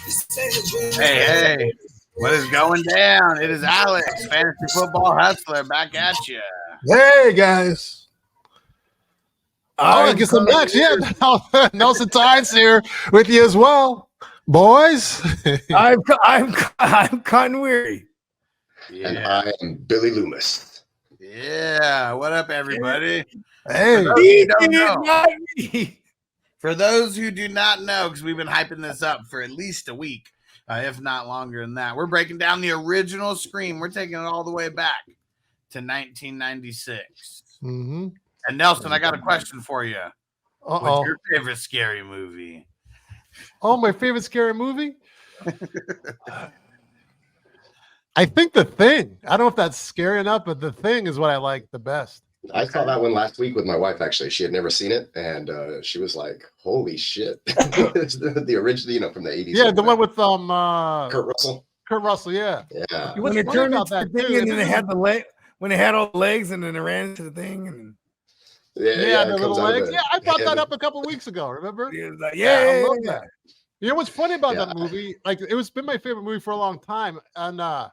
Hey, what is going down? It is Alex, Fantasy Football Hustler, back at you. Hey, guys. I guess I'm next. Yeah, Nelson Tynes here with you as well, boys. I'm Cotton Weary. Yeah. And I am Billy Loomis. Yeah, what up, everybody? Hey, for those who do not know, because we've been hyping this up for at least a week, if not longer than that, we're breaking down the original Scream. We're taking it all the way back to 1996. Mm-hmm. And Nelson, I got a question for you. What's your favorite scary movie? Oh, my favorite scary movie? I think The Thing. I don't know if that's scary enough, but The Thing is what I like the best. I saw that one last week with my wife, actually. She had never seen it, and she was like, holy shit. It's the original, from the 80s. Yeah, the one with Kurt Russell. Kurt Russell, yeah. Yeah. When it turned into the thing and then it had the leg, when it had all the legs and then it ran into the thing. And yeah, the little legs. Yeah, I brought that up a couple of weeks ago, remember? Like, I love that. You know what's funny about that movie? Like, it was been my favorite movie for a long time. And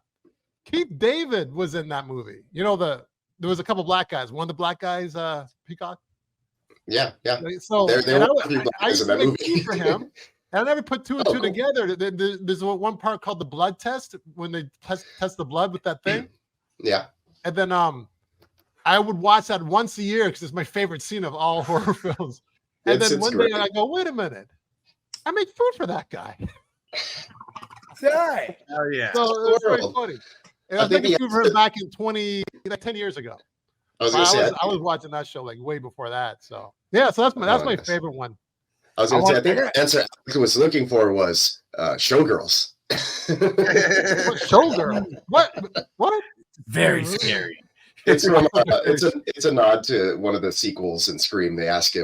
Keith David was in that movie. You know, there was a couple black guys. One of the black guys, Peacock. Yeah. So there were I used to make tea for him. And I never put two and two together. There's one part called the blood test when they test the blood with that thing. Yeah. And then I would watch that once a year because it's my favorite scene of all horror films. And then one day I go, wait a minute, I make food for that guy. Sorry. Oh yeah. So it was very funny. And I was making food for him back in 10 years ago. I was watching that show like way before that. So yeah, so that's my favorite one. I was going to say, I think the answer I was looking for was Showgirls. Showgirl? What? Very scary. It's from it's a nod to one of the sequels in Scream. They asked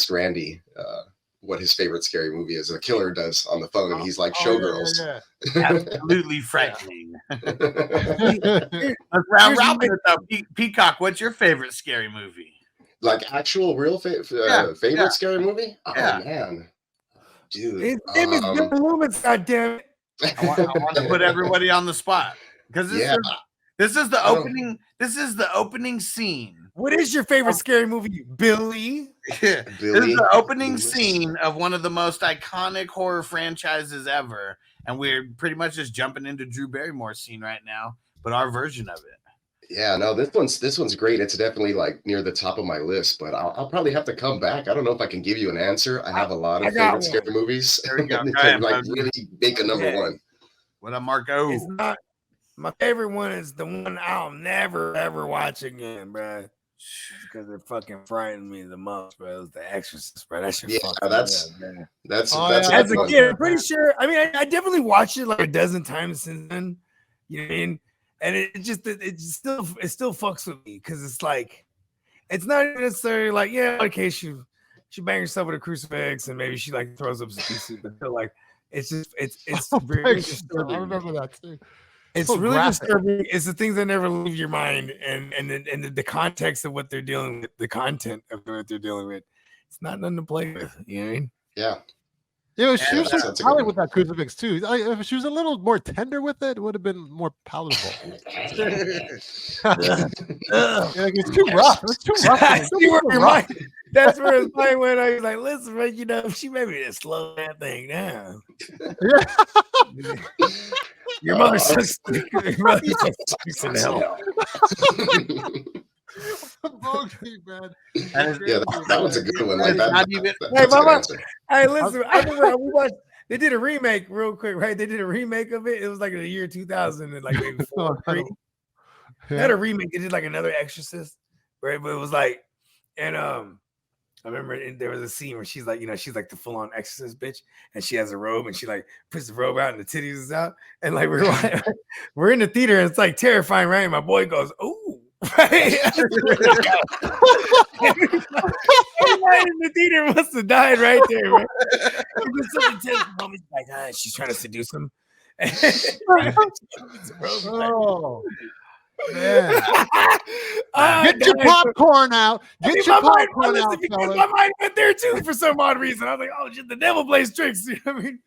Randy what his favorite scary movie is. The killer does on the phone, and he's like, Showgirls. Yeah. Absolutely frightening. Let's round robin it though. Peacock, what's your favorite scary movie? Like actual real favorite scary movie? Oh man, dude, his name is Bill Loomis. Goddamn it! I want to put everybody on the spot because this is the opening. This is the opening scene. What is your favorite scary movie, Billy? Yeah. This is the opening scene of one of the most iconic horror franchises ever, and we're pretty much just jumping into Drew Barrymore's scene right now, but our version of it. Yeah, no, this one's great. It's definitely like near the top of my list, but I'll probably have to come back. I don't know if I can give you an answer. I have a lot of favorite scary movies. There we go. Like really make a number one. What up, Marco? It's not my favorite one. Is the one I'll never ever watch again, bro. Because it fucking frightened me the most, bro. It was The Exorcist, bro. That shit that's as a kid. I'm pretty sure. I mean, I definitely watched it like a dozen times since then. You know what I mean? And it still fucks with me because it's like it's not necessarily like okay, she banged herself with a crucifix and maybe she like throws up some pieces, but like it's very disturbing. I remember that too. It's so really disturbing. It's the things that never leave your mind, and the context of what they're dealing with, the content of what they're dealing with. It's not nothing to play with. You know what I mean? Yeah. Yeah, she was probably with that crucifix too. If she was a little more tender with it, it would have been more palatable. It's too rough. It's too rough. That's where it's like when I was like, listen, man, she made me just slow that thing down. Your mother sucks in hell. Bogey, man. That one's a good one. Like hey, mama. Hey, listen. I remember we watched. They did a remake real quick, right? They did a remake of it. It was like in the year 2000 and like maybe 4 or 3. They had a remake. They did like another Exorcist, right? But it was like, and I remember there was a scene where she's like, she's like the full-on exorcist bitch, and she has a robe, and she like puts the robe out, and the titties is out, and like we're in the theater, and it's like terrifying, right? And my boy goes, "Ooh." Right? Everybody in the theater must have died right there, man. It was such a tense moment. Like, she's trying to seduce him. Oh, man. Get your popcorn out. Get your popcorn out, fellas. My mind went there too for some odd reason. I was like, oh shit, the devil plays tricks. You know what I mean?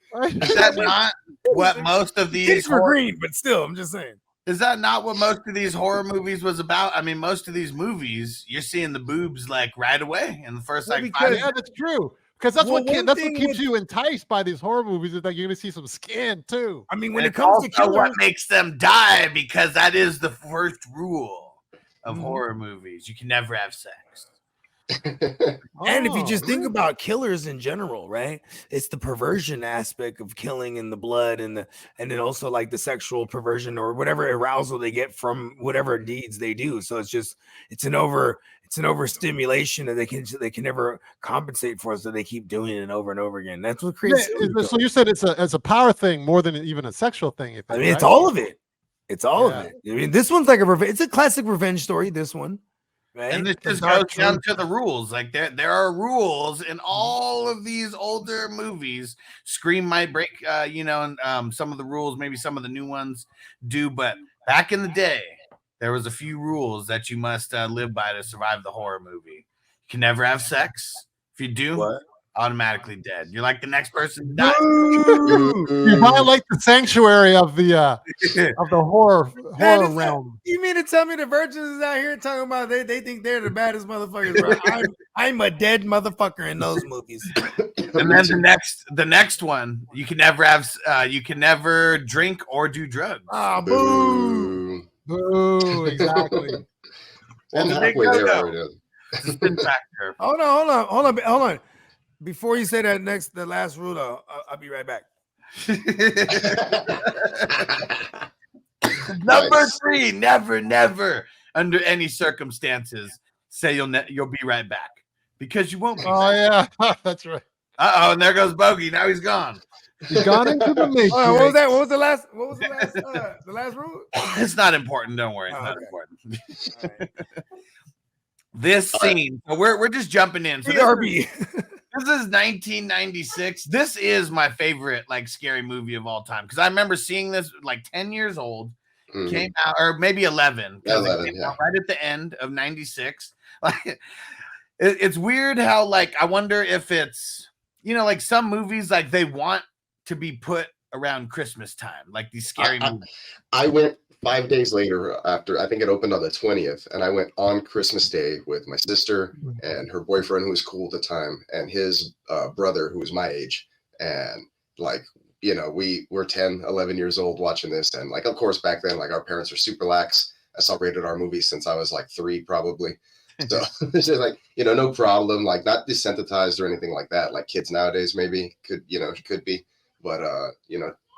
what most of these Kids were green, but still, I'm just saying. Is that not what most of these horror movies was about? I mean, most of these movies, you're seeing the boobs like right away in the first Well, like because, 5 yeah, that's true. Because that's Well, what one that's what thing keeps with- you enticed by these horror movies is that you're gonna see some skin too. I mean, when And it comes to it's also killers, what makes them die, because that is the first rule of horror movies. You can never have sex. and if you just think really? about killers in general, right? It's the perversion aspect of killing and the blood and then also like the sexual perversion or whatever arousal they get from whatever deeds they do. So it's an overstimulation that they can never compensate for, so they keep doing it over and over again. That's what creates. So you said it's a power thing more than even a sexual thing. You think, I mean, it's right? all of it. It's all Yeah. of it. I mean, this one's like it's a classic revenge story. This one, right? And this The just dark goes down truth. to the rules. Like there are rules in all of these older movies. Scream might break, and some of the rules, maybe some of the new ones do. But back in the day, there was a few rules that you must live by to survive the horror movie. You can never have sex. If you do, automatically dead. You're like the next person to die. You violate the sanctuary of the horror Man, it's realm. You mean to tell me the virgins is out here talking about they think they're the baddest motherfuckers? Bro. I'm a dead motherfucker in those movies. And then the next one, you can never drink or do drugs. Ah, boo. Boo, exactly. I'm It's a big halfway there no-no. already. It's a spin factor. Hold on. Before you say the last rule, though, I'll be right back. Number 3, never, under any circumstances, say you'll be right back, because you won't be. Oh yeah, that's right. And there goes Bogey. Now he's gone. You got into the matrix. Hold on, what was that? What was the last? The last rule? It's not important. Don't worry. It's Oh, not okay. important. All right. This scene. So we're just jumping in. So BRB. This is 1996. This is my favorite like scary movie of all time, because I remember seeing this like 10 years old. Mhm. Came out, or maybe 11. 11, Came yeah. out right at the end of 96. Like it's weird how like I wonder if it's like some movies like they want to be put around Christmas time, like these scary movies. I went 5 days later after, I think it opened on the 20th, and I went on Christmas Day with my sister and her boyfriend, who was cool at the time, and his brother, who was my age. And like, we were 10, 11 years old watching this. And like, of course, back then, like our parents were super lax. I saw rated R movies since I was like 3, probably. So it's just like, no problem, like not desensitized or anything like that. Like kids nowadays maybe could be, but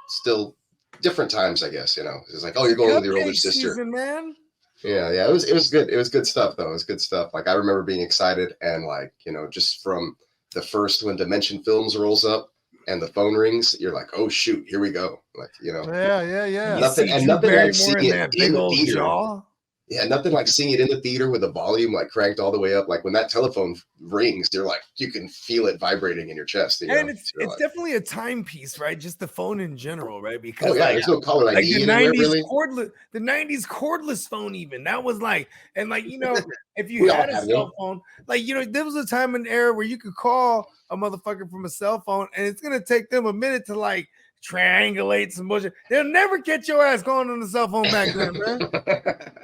still different times, I guess. It's like, oh, you're going with your older Cupcake sister. season, man. Yeah, it was good. It was good stuff though. It was good stuff. Like I remember being excited, and like, just from the first when Dimension Films rolls up and the phone rings, you're like, oh shoot, here we go. Like, Yeah. Nothing- You and see nothing Drew like Barrymore seeing in it that in big the old theater. jaw. Yeah, nothing like seeing it in the theater with the volume like cranked all the way up. Like when that telephone rings, you're like, you can feel it vibrating in your chest. And it's like, definitely a timepiece, right? Just the phone in general, right? Because oh yeah, there's no caller like ID the anywhere 90s really. the 90s cordless phone, even that was like, and like if We you all had a had cell them. phone, like there was a time and era where you could call a motherfucker from a cell phone, and it's gonna take them a minute to like triangulate some bullshit. They'll never get your ass going on the cell phone back then, man.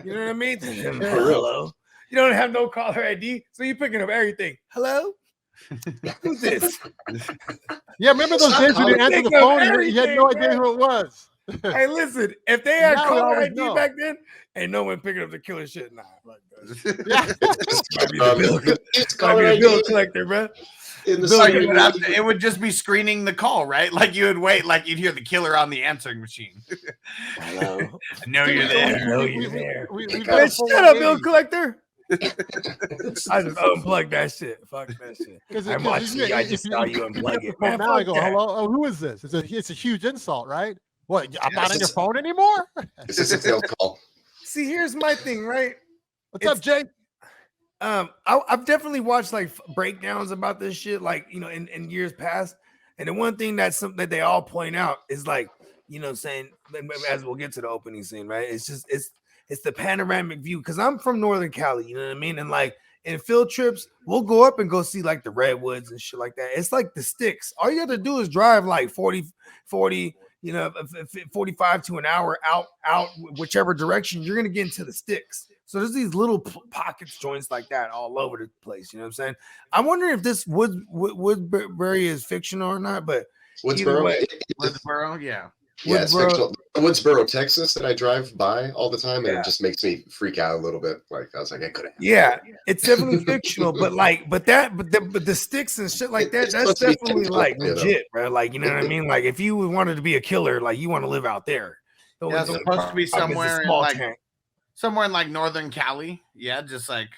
You know what I mean? Hello. You don't have no caller ID, so you're picking up everything. Hello? Who's this? Yeah, remember those days when you answered the Think of phone and you had no everything, idea who it was? Hey, listen, if they had Now we caller always ID know. back then, ain't no one picking up the killer shit. Nah, like that. Yeah. Might be the bill, It's might caller be the bill ID collector, bro. in the Bill, Like, same it would just be screening the call, right? Like you would wait, like you'd hear the killer on the answering machine. Hello. I know you're I there. know you're there. We've got Man, a full shut up, bill lady. collector. I just unplugged that shit. Fuck that shit. I just saw you unplug it. Man, Now I fuck go, that. hello. Oh, who is this? It's a huge insult, right? What? I'm Yeah, not on your it's- phone anymore? It's just a sales call. See, here's my thing, right? What's up, Jay? I've definitely watched like breakdowns about this shit, like in years past. And the one thing that's something that they all point out is like, saying, as we'll get to the opening scene, right? It's just it's the panoramic view, because I'm from Northern Cali, you know what I mean? And like in field trips, we'll go up and go see like the redwoods and shit like that. It's like the sticks. All you have to do is drive like 40, 45 to an hour out whichever direction, you're gonna get into the sticks. So there's these little pockets, joints like that all over the place. You know what I'm saying? I'm wondering if this Woodbury is fictional or not, but Woodsboro, Woodsboro, yeah. Yeah, it's fictional. Woodsboro, Texas, that I drive by all the time, and it just makes me freak out a little bit. Like I was like, I could have. Yeah, it's definitely fictional, but the sticks and shit like that, that's definitely like legit, bro. Like, you know what I mean? Like, if you wanted to be a killer, like you want to live out there. Yeah, it's supposed to be somewhere in like northern Cali. Yeah, just like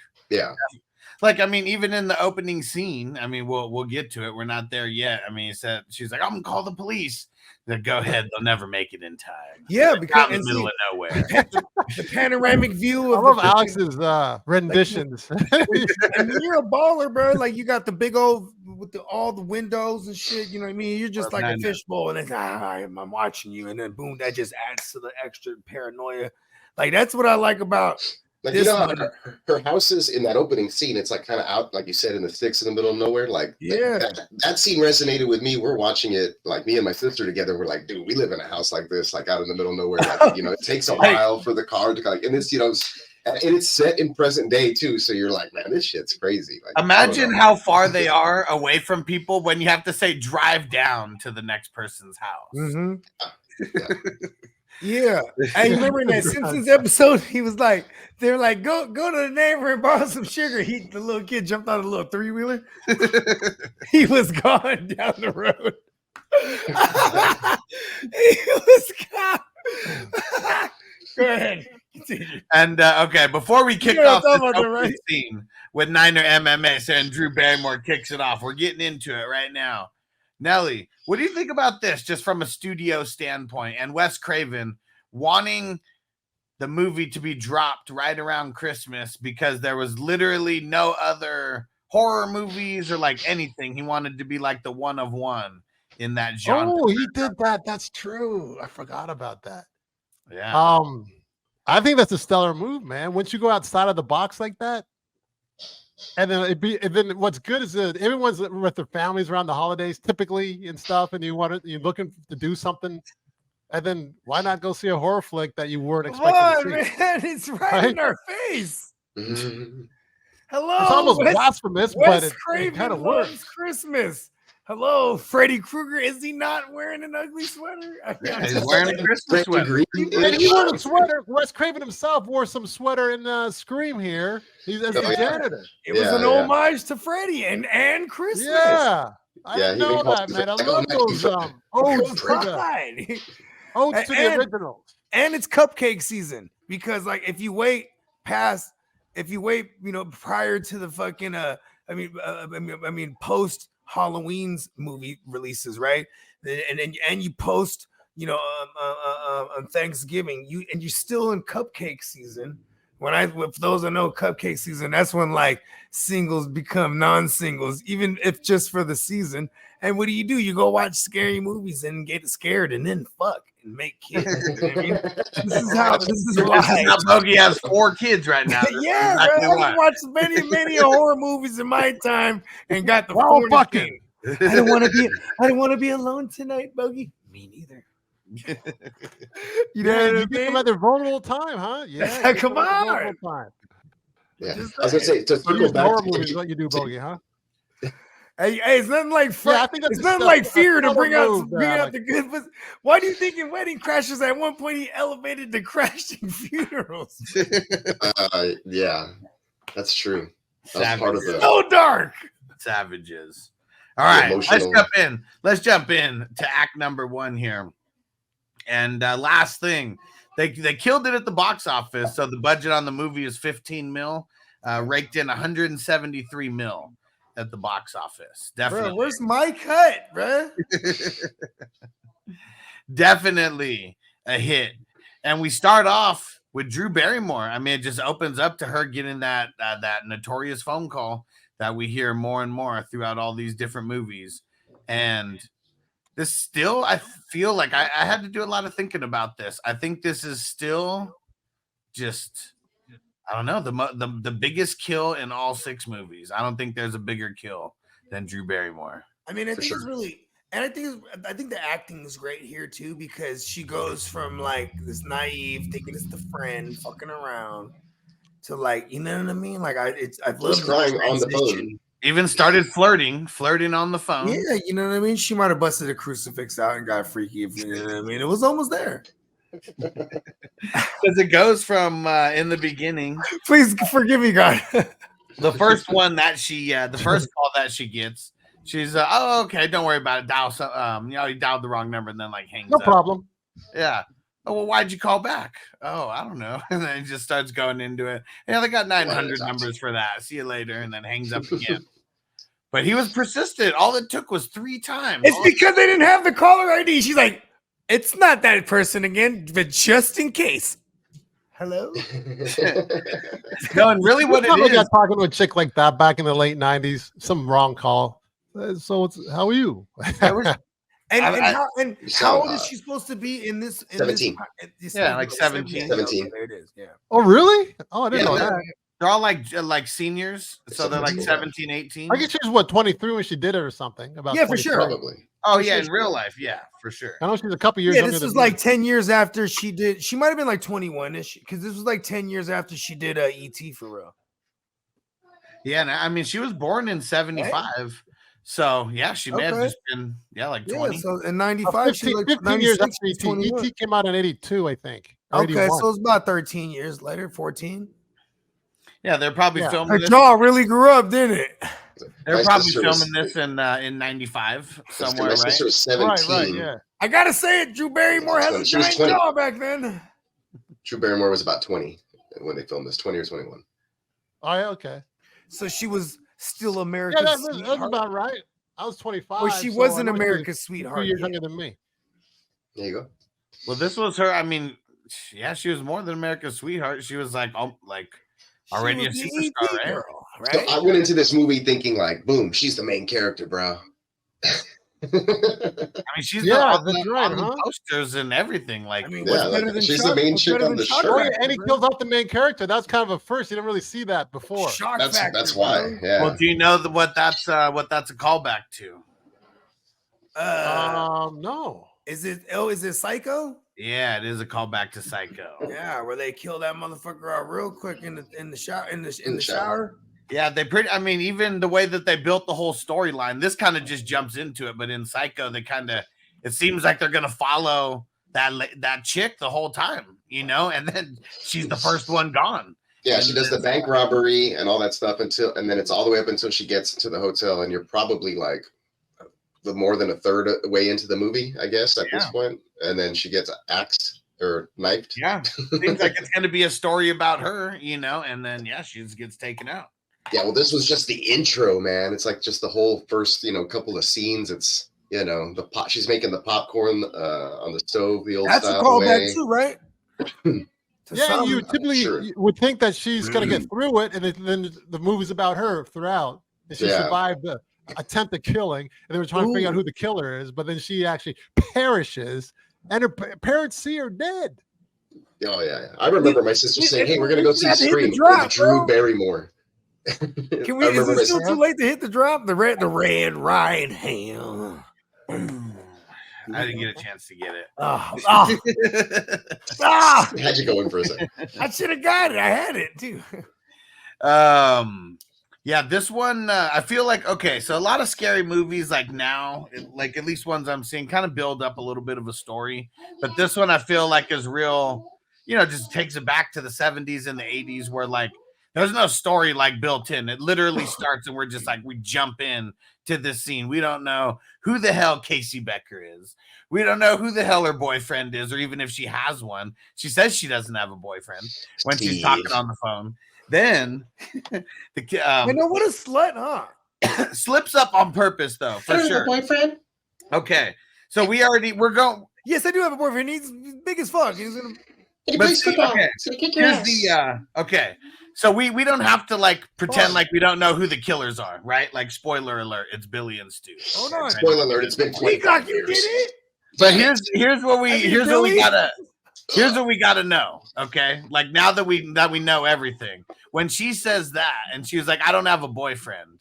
Like, I mean, even in the opening scene, I mean, we'll get to it. We're not there yet. I mean, she's like, I'm gonna call the police. Like, go ahead, they'll never make it in time. Yeah, because in the middle of nowhere. The panoramic view of I love Alex's renditions. And you're a baller, bro. Like, you got the big old with all the windows and shit. You know what I mean? You're just like a fishbowl, and it's I'm watching you, and then boom, that just adds to the extra paranoia. Like, that's what I like about. Like, you know how her house is in that opening scene, it's like kind of out, like you said, in the sticks in the middle of nowhere. Like, that scene resonated with me. We're watching it, like me and my sister together. We're like, dude, we live in a house like this, like out in the middle of nowhere. Like, you know, it takes a while for the car to and it's, you know, and it's set in present day too. So you're like, man, this shit's crazy. Like, imagine how far they are away from people when you have to say drive down to the next person's house. Mm-hmm. Yeah, I remember in that Simpsons episode, he was like, they're like, go to the neighbor and borrow some sugar. The little kid jumped out of a little 3-wheeler. He was gone down the road. He was gone. Go ahead. Continue. And okay, before we kick off the scene with Niner MMA, and Drew Barrymore kicks it off, we're getting into it right now. Nelly, what do you think about this, just from a studio standpoint, and Wes Craven wanting the movie to be dropped right around Christmas because there was literally no other horror movies or like anything? He wanted to be like the one of one in that genre. Oh, he did that. That's true. I forgot about that. Yeah. I think that's a stellar move, man. Once you go outside of the box like that, and then what's good is that everyone's with their families around the holidays typically and stuff, and you're looking to do something, and then why not go see a horror flick that you weren't expecting to see? Man, it's right in our face. Mm-hmm. Hello, it's almost blasphemous, but it kind of works. Christmas. Hello, Freddy Krueger. Is he not wearing an ugly sweater? He's wearing a Christmas sweater. And he wore a sweater. Wes Craven himself wore some sweater in Scream here. He's as the janitor. It was an homage to Freddy and Christmas. Yeah. I didn't know that, man. I love those odes to the originals. And it's cupcake season, because like if you wait, prior to the fucking I mean post Halloween's movie releases, right? And you post, on Thanksgiving, you're still in cupcake season. For those that know cupcake season, that's when like singles become non-singles, even if just for the season. And what do? You go watch scary movies and get scared and then fuck and make kids. You know what I mean? This is why Bogey has 4 kids right now. Yeah, exactly. I've watched many horror movies in my time and got the fucking. I don't want to be alone tonight, Bogey. Me neither. You know what I mean? Get them at their vulnerable time, huh? Yeah. Come on. Yeah. I was gonna say, to circle back to movies, what you do, Bogey, huh? Hey, it's nothing like it's nothing like fear to bring out the good. But why do you think in Wedding Crashers at one point he elevated to crashing funerals? Yeah, that's true. That's part of it. So dark. Savages. All right, let's jump in to act number 1 here. And last thing, they killed it at the box office. So the budget on the movie is $15 million, raked in $173 million at the box office. Definitely. Bro, where's my cut, bro? Definitely a hit. And we start off with Drew Barrymore. I mean, it just opens up to her getting that notorious phone call that we hear more and more throughout all these different movies. And this still, I feel like I had to do a lot of thinking about this. I think this is still just, I don't know, the biggest kill in all 6 movies. I don't think there's a bigger kill than Drew Barrymore. I mean, I think it's really, And I think the acting is great here too, because she goes from like this naive, thinking it's the friend fucking around, to like, you know what I mean? Like I've Just loved crying the on the phone. transition. Even started flirting on the phone. Yeah, you know what I mean? She might have busted a crucifix out and got freaky, if you know what I mean. It was almost there. Because it goes from in the beginning. Please forgive me, God. The first one that she, the first call that she gets, she's, oh, okay, don't worry about it. Dial some, you dialed the wrong number and then like hangs No up. problem. Yeah. Oh, well, why'd you call back? Oh, I don't know. And then he just starts going into it. Yeah, they got 900 numbers for that. See you later. And then hangs up again. But he was persistent. All it took was 3 times. It's because they didn't have the caller ID. She's like, it's not that person again, but just in case. Hello? No, and really what it is. Got talking to a chick like that back in the late 90s. Some wrong call. So how are you? And how old is she supposed to be in this? 17. Yeah, like 17. 17. There it is. Yeah. Oh, really? Oh, I didn't know that. They're all like seniors. So they're like 17, 18. I guess she was 23 when she did it or something. About yeah, for sure. Probably. Oh, yeah, in real life. Yeah, for sure. I know she's a couple years. Yeah, this was like 10 years after she did. She might have been like 21-ish, because this was like 10 years after she did ET for real. Yeah, and I mean, she was born in 75. So, yeah, she may have just been, like 20. Yeah, so in 95, 15 years after ET came out in 82, I think. Okay, so it's about 13 years later, 14. Yeah, they're probably filming this. Y'all really grew up, didn't it? They're probably filming this in 95 somewhere, my sister was 17. Right, yeah. I gotta say it, Drew Barrymore has a giant jaw back then. Drew Barrymore was about 20 when they filmed this, 20 or 21. Oh, yeah, okay. So she was still America's sweetheart. That's about right. I was 25. Well, she wasn't America's sweetheart. 2 years younger than me. There you go. Well, this was her. I mean, yeah, she was more than America's sweetheart. She was like already a superstar, girl, right? So I went into this movie thinking like, boom, she's the main character, bro. I mean, she's on the posters and everything. Like, I mean, what's better than she's Chuck? the main chick on the Chuck? shirt. Oh, yeah, and he kills off the main character. That's kind of a first. You didn't really see that before. That's why. Yeah. Well, do you know what that's a callback to? No. Is it Psycho? Yeah, it is a callback to Psycho. Yeah, where they kill that motherfucker out real quick in the shower in the shower. Yeah, I mean, even the way that they built the whole storyline, this kind of just jumps into it. But in Psycho, it seems like they're gonna follow that chick the whole time, and then she's the first one gone. Yeah, she does the bank robbery and all that stuff and then it's all the way up until she gets to the hotel, and you're probably like the more than a third way into the movie, I guess, at this point. And then she gets axed or knifed. Yeah, seems like it's gonna be a story about her, and then she just gets taken out. Yeah, well, this was just the intro, man. It's like just the whole first, couple of scenes. It's, the pot. She's making the popcorn on the stove, the old That's style a callback way. too, right? Yeah, you typically would think that she's going to get through it, and then the movie's about her throughout. And she survived the attempted killing, and they were trying to figure out who the killer is, but then she actually perishes, and her parents see her dead. Oh, yeah. I remember my sister saying, hey, we're going to go see Scream with Drew Barrymore. Can we? Is it still too late to hit the drop? The red right hand. I didn't get a chance to get it. How'd you go in for a second? I should have got it. I had it too. Yeah, this one I feel like so a lot of scary movies like now, like at least ones I'm seeing, kind of build up a little bit of a story, but this one I feel like is real. Just takes it back to the 70s and the 80s where like. There's no story like built in. It literally starts and we're just like, we jump in to this scene. We don't know who the hell Casey Becker is. We don't know who the hell her boyfriend is, or even if she has one. She says she doesn't have a boyfriend when she's talking on the phone. Then what a slut, huh? Slips up on purpose though, for sure. Boyfriend? Okay. So we're going. Yes, I do have a boyfriend. He's big as fuck. He's gonna okay. So we don't have to like pretend like we don't know who the killers are, right? Like spoiler alert, it's Billy and Stu. Hold on. Spoiler alert, it's been 25 years. You did it? But here's what we gotta know. Okay. Like now that we know everything. When she says that and she was like, I don't have a boyfriend.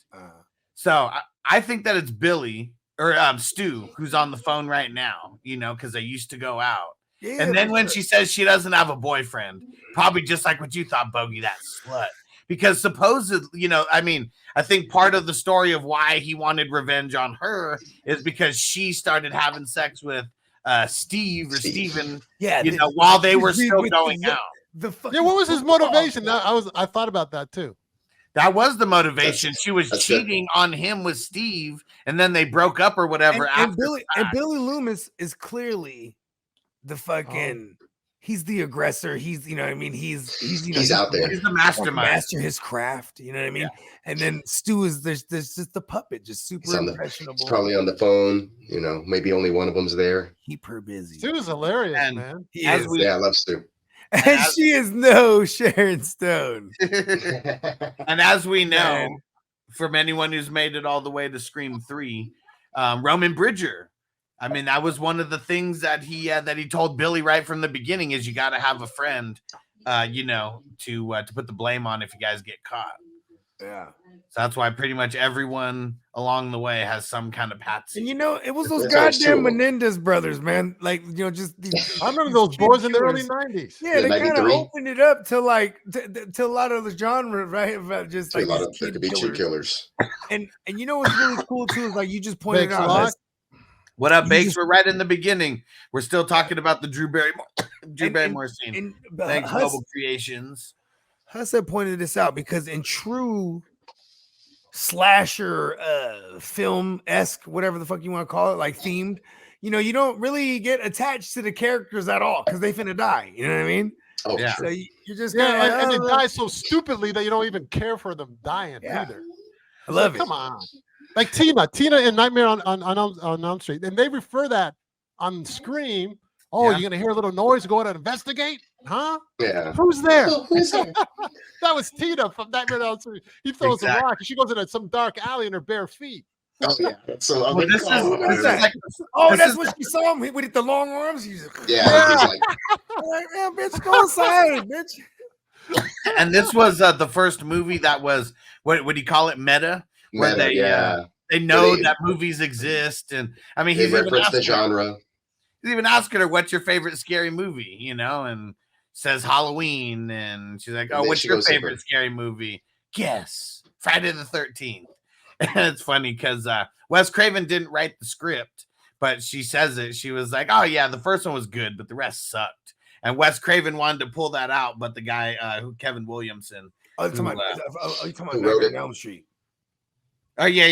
So I think that it's Billy or Stu, who's on the phone right now, you know, because they used to go out. Yeah, And then for when sure. she says she doesn't have a boyfriend, probably just like what you thought, Bogey, that slut. Because supposedly, you know, I mean, I think part of the story of why he wanted revenge on her is because she started having sex with Steve or Steven, yeah, you know, while they were still with going out. Yeah, what was his motivation? I thought about that too. That was the motivation. She was that's cheating on him with Steve, and then they broke up or whatever. and Billy Loomis is clearly the fucking. He's the aggressor. He's, you know what I mean? He's you know, He's out there. He's the mastermind. Master his craft. You know what I mean? And then Stu is there's just the puppet, just super impressionable. He's probably on the phone. You know, maybe only one of them's there. Hyper busy. Stu is hilarious, And man. as we Yeah, I love Stu. And she is no Sharon Stone. and as we know, from anyone who's made it all the way to Scream 3, Roman Bridger. I mean, that was one of the things that he told Billy right from the beginning is you got to have a friend, you know, to put the blame on if you guys get caught. Yeah. So that's why pretty much everyone along the way has some kind of patsy. And you know, it was those That's always goddamn true. Menendez brothers, man. Like, you know, just these. I remember those boys in the early killers. 90s. Yeah, they kind of 93. opened it up to like to a lot of the genre, right? About just like A lot of these there kid could be two killers. killers. And you know what's really cool too is like you just pointed Bakes out. Lock. that's- What up, You Bakes? just- We're right in the beginning. We're still talking about the Drew Barrymore scene. And Thanks, Huss, Mobile Creations. Huss had pointed this out because in true slasher film-esque, whatever the fuck you want to call it, like themed, you know, you don't really get attached to the characters at all because they finna die. You know what I mean? Oh, Yeah. So you're just Yeah, kind of and they die so stupidly that you don't even care for them dying Yeah. either. I love Like, it. come on. Like Tina in Nightmare on Elm Street, and they refer that on Scream. Oh, Yeah. you're gonna hear a little noise, go out and investigate, huh? Yeah. Who's there? Oh, who's there? That was Tina from Nightmare on Elm Street. He throws Exactly. a rock, and she goes into some dark alley in her bare feet. Oh, yeah. That's so Well, this is like Oh, This that's is- what she saw him with the long arms. He's like, yeah, he's like, yeah, bitch, go inside, bitch. and this was the first movie that was what would you call it, meta, where meta, they yeah. they know They- that movies exist, and I mean They he's even, reference the asking, genre. he's even asking her what's your favorite scary movie, you know, and says Halloween, and she's like, And oh, then what's she your goes favorite super- scary movie? Guess Friday the 13th. And it's funny because Wes Craven didn't write the script, but she says it. She was like, oh yeah, the first one was good, but the rest sucked. And Wes Craven wanted to pull that out, but the guy Kevin Williamson. Oh, you're talking Who, about, you talking who about wrote Nightmare it? on Elm Street? Oh yeah.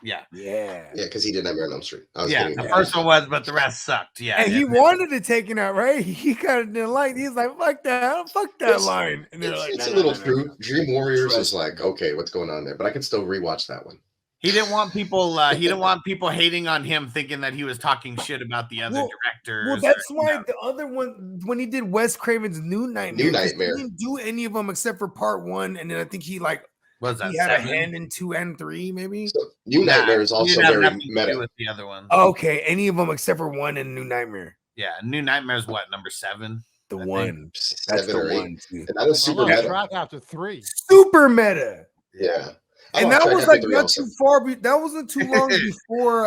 Yeah. Yeah, because he did Nightmare on Elm Street. I was Yeah, getting the that. first one was, but the rest sucked. Yeah. And he yeah. wanted it taken out, right? He kind of didn't like. He's like, "Fuck that It's- line." And they're like, It's "No, a no, little no, no, true. no." Dream Warriors is like, okay, what's going on there? But I can still rewatch that one. He didn't want people. He didn't want people hating on him, thinking that he was talking shit about the other directors. Well, that's or, why you know. the other one, when he did Wes Craven's New Nightmare, 'cause Nightmare. he didn't do any of them except for part one, and then I think he like Was that he had a 7? hand in 2 and 3, maybe. So New Nah, Nightmare is he also didn't have very nothing to do meta. with the other one. Okay, any of them except for 1 and New Nightmare. Yeah, New Nightmare's what, number 7? The I one, that's 7 or the 8. one. Too. And that was I super lost meta. track after 3. Super meta. Yeah. I And lost that track was after like 3 not also. too far. That wasn't too long before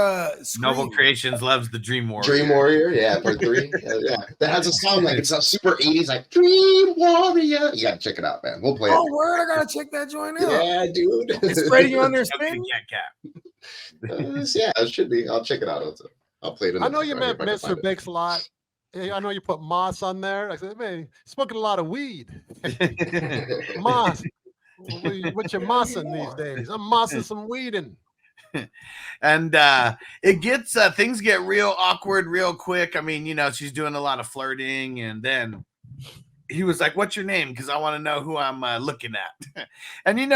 Noble Scream. Creations loves the Dream Warrior. Dream Warrior, yeah, part 3. Yeah. That has a sound like it's a super 80s, like Dream Warrior. You gotta check it out, man. We'll play Oh, it. word! I gotta check that joint out. Yeah, dude. It's Freddie on there Go get a spinning. Cat. Yeah, it should be. I'll check it out. I'll play it. I know you met met Mr. Bakes a lot. I know you put moss on there. I said, man, smoking a lot of weed. Moss. What you mossing these days? I'm mossing some weeding. And it gets things get real awkward real quick. I mean, you know, she's doing a lot of flirting, and then he was like, "What's your name?" Because I want to know who I'm looking at. And he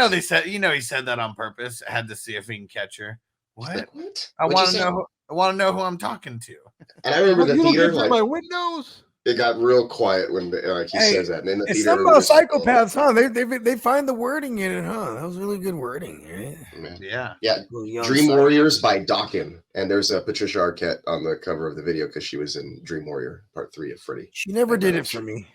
said that on purpose. I had to see if he can catch her. What? Like, what? I What'd want you to say? know. I want to know who I'm talking to. And I remember the You don't theater, get through like, my windows. it got real quiet when he Hey, says that. And in the It's theater, something about everybody's like, psychopaths, huh? They find the wording in it, huh? That was really good wording, right? oh, man. Yeah. Yeah, Little young Dream psych- Warriors by Dawkins. And there's a Patricia Arquette on the cover of the video because she was in Dream Warrior Part 3 of Freddy. She never did it for me.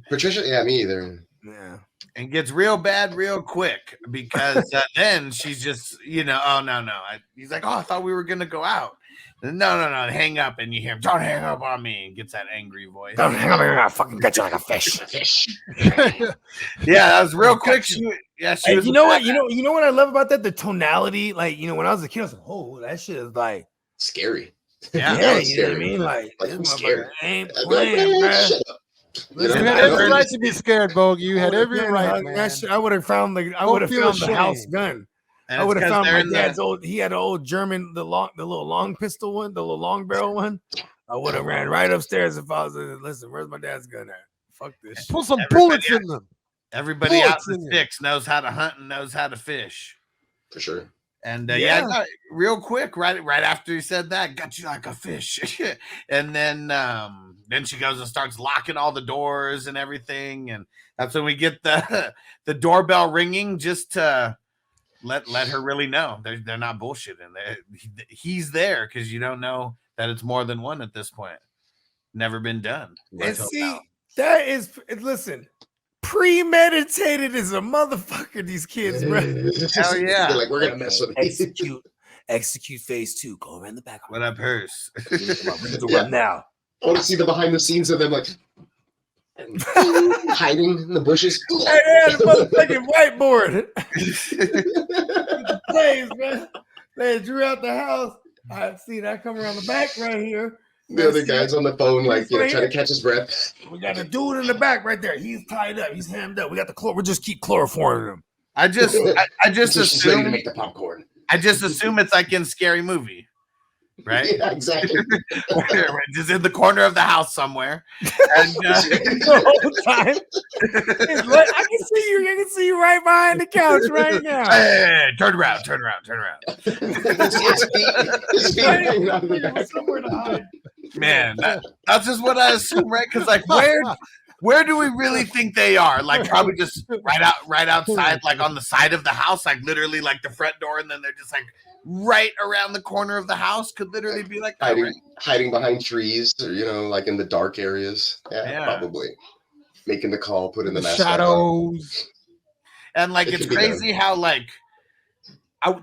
Patricia, yeah, me either. Yeah. And gets real bad real quick because then she's just, oh, no. He's like, oh, I thought we were going to go out. No, hang up. And you hear him, don't hang up on me. And gets that angry voice. Don't hang up on me. I fucking got you like a fish. Yeah, that was real quick. She was you know what? You know what I love about that? The tonality. Like, when I was a kid, I was like, oh, that shit is like scary. Yeah, you know what I mean? Like who's scared? Ain't playing, man. You had every right to be scared, Bogey. You had every right, man. I would have found the house gun. And I would have found my dad's old. He had an old German, the little long pistol one, the little long barrel one. I would have ran right upstairs if I was like, listen, where's my dad's gun at? Fuck this. Put some bullets in them. Everybody out in the sticks knows how to hunt and knows how to fish. For sure. And real quick, right after he said that, got you like a fish. And then she goes and starts locking all the doors and everything. And that's when we get the doorbell ringing, just to let her really know they're not bullshitting. He's there because you don't know that it's more than one at this point. Never been done. And see, that is, listen, premeditated as a motherfucker, these kids, bro. Hell yeah. Like, we're gonna mess with execute phase 2. Go around the back. What up, Hearse? Now. I want to see the behind the scenes of them like hiding in the bushes. Hey, yeah, the motherfucking whiteboard. Plays, man. They drew out the house. I see that come around the back right here. The other guy's on the phone, like, trying to catch his breath. We got a dude in the back right there. He's tied up. He's hammed up. We got the we just keep chloroforming him. I just assume ready to make the popcorn. I just assume it's like in Scary Movie, right? Yeah, exactly. Just in the corner of the house somewhere. And, the whole time. I can see you right behind the couch right now. Hey, turn around. His feet hanging out of the back. Somewhere to hide. Man, that's just what I assume, right? Because like, where do we really think they are? Like, probably just right outside, like on the side of the house, like literally like the front door, and then they're just like right around the corner of the house. Could literally be like that, hiding behind trees, or like in the dark areas. Yeah, probably making the call, putting the shadows. And like, it's crazy how like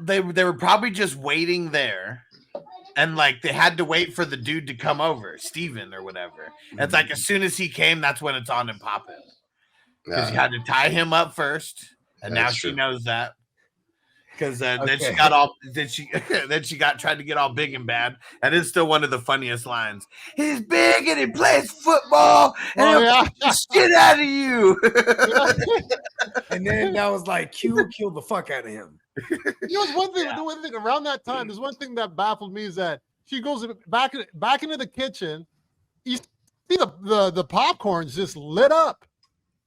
they were probably just waiting there. And like they had to wait for the dude to come over, Steven or whatever. It's like as soon as he came, that's when it's on and popping. Because you had to tie him up first, and now she knows that. Because then she tried to get all big and bad, and it's still one of the funniest lines. He's big and he plays football, and he'll kick the shit out of you. And then that was like, Q killed the fuck out of him. The one thing around that time, there's one thing that baffled me is that she goes back into the kitchen. You see the popcorn's just lit up.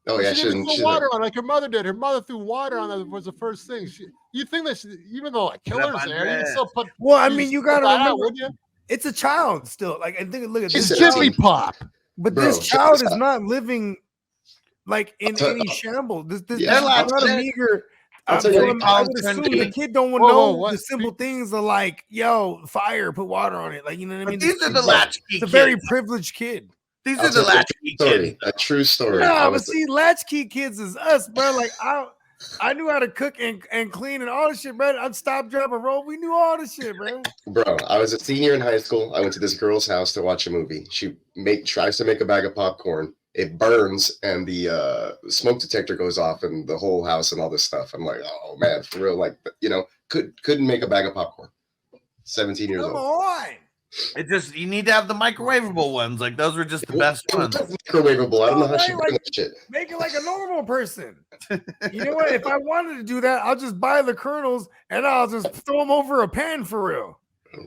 Oh yeah, she didn't throw water on like her mother did. Her mother threw water on that was the first thing. You think that even though like killer's there, you still put. Well, I mean, you gotta remember, it's a child still. Like, I think, look at this. It's Jiffy Pop, but this child is not living like in any shambles. This is not a meager. I would assume the kid don't want to know the simple things of like, yo, fire, put water on it. Like, you know what I mean? These are the latchkey kids. It's a very privileged kid. These are the latchkey kids. A true story. No, but see, latchkey kids is us, bro. Like, I knew how to cook and clean and all this shit, bro. I'd stop, drop, and roll. We knew all this shit, bro. Bro, I was a senior in high school. I went to this girl's house to watch a movie. She tries to make a bag of popcorn. It burns, and the smoke detector goes off, and the whole house and all this stuff. I'm like, oh man, for real. Like, couldn't make a bag of popcorn. 17 years old. Come on. It just, you need to have the microwavable ones. Like, those were just the best ones. Microwavable. I don't know how she doing that shit. Make it like a normal person. You know what? If I wanted to do that, I'll just buy the kernels and I'll just throw them over a pan for real.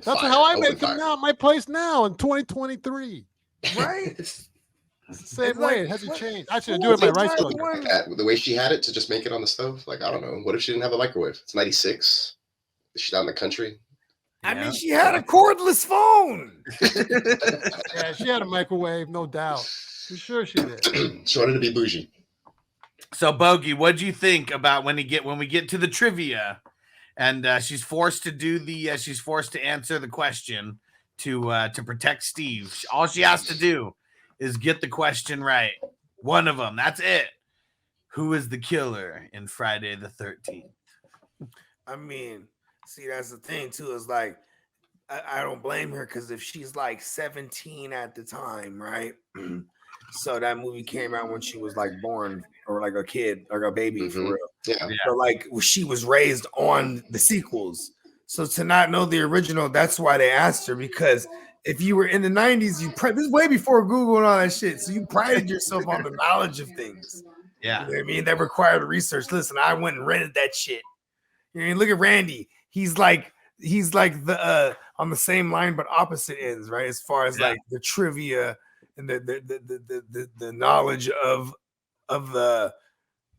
That's how I make them now. My place now in 2023. Right? It's the same way. It hasn't changed. I should do it my rice cooker. The way she had it to just make it on the stove. Like, I don't know. What if she didn't have a microwave? It's 96. She's out in the country. I mean, she had a cordless phone. Yeah, she had a microwave, no doubt. For sure she did. She wanted to be bougie. So, Bogey, what'd you think about when we get to the trivia, and she's forced to answer the question to protect Steve. All she has to do is get the question right, One of them. That's it. Who is the killer in Friday the 13th? I mean, see, that's the thing too. Is like, I don't blame her because if she's like 17 at the time, right? So that movie came out when she was like born or like a kid, like a baby for real. Yeah. So like she was raised on the sequels. So to not know the original, that's why they asked her, because if you were in the 90s, this is way before Google and all that shit. So you prided yourself on the knowledge of things. Yeah. You know what I mean? That required research. Listen, I went and rented that shit. You know, look at Randy. He's like the on the same line but opposite ends, right? As far as like the trivia and the knowledge of the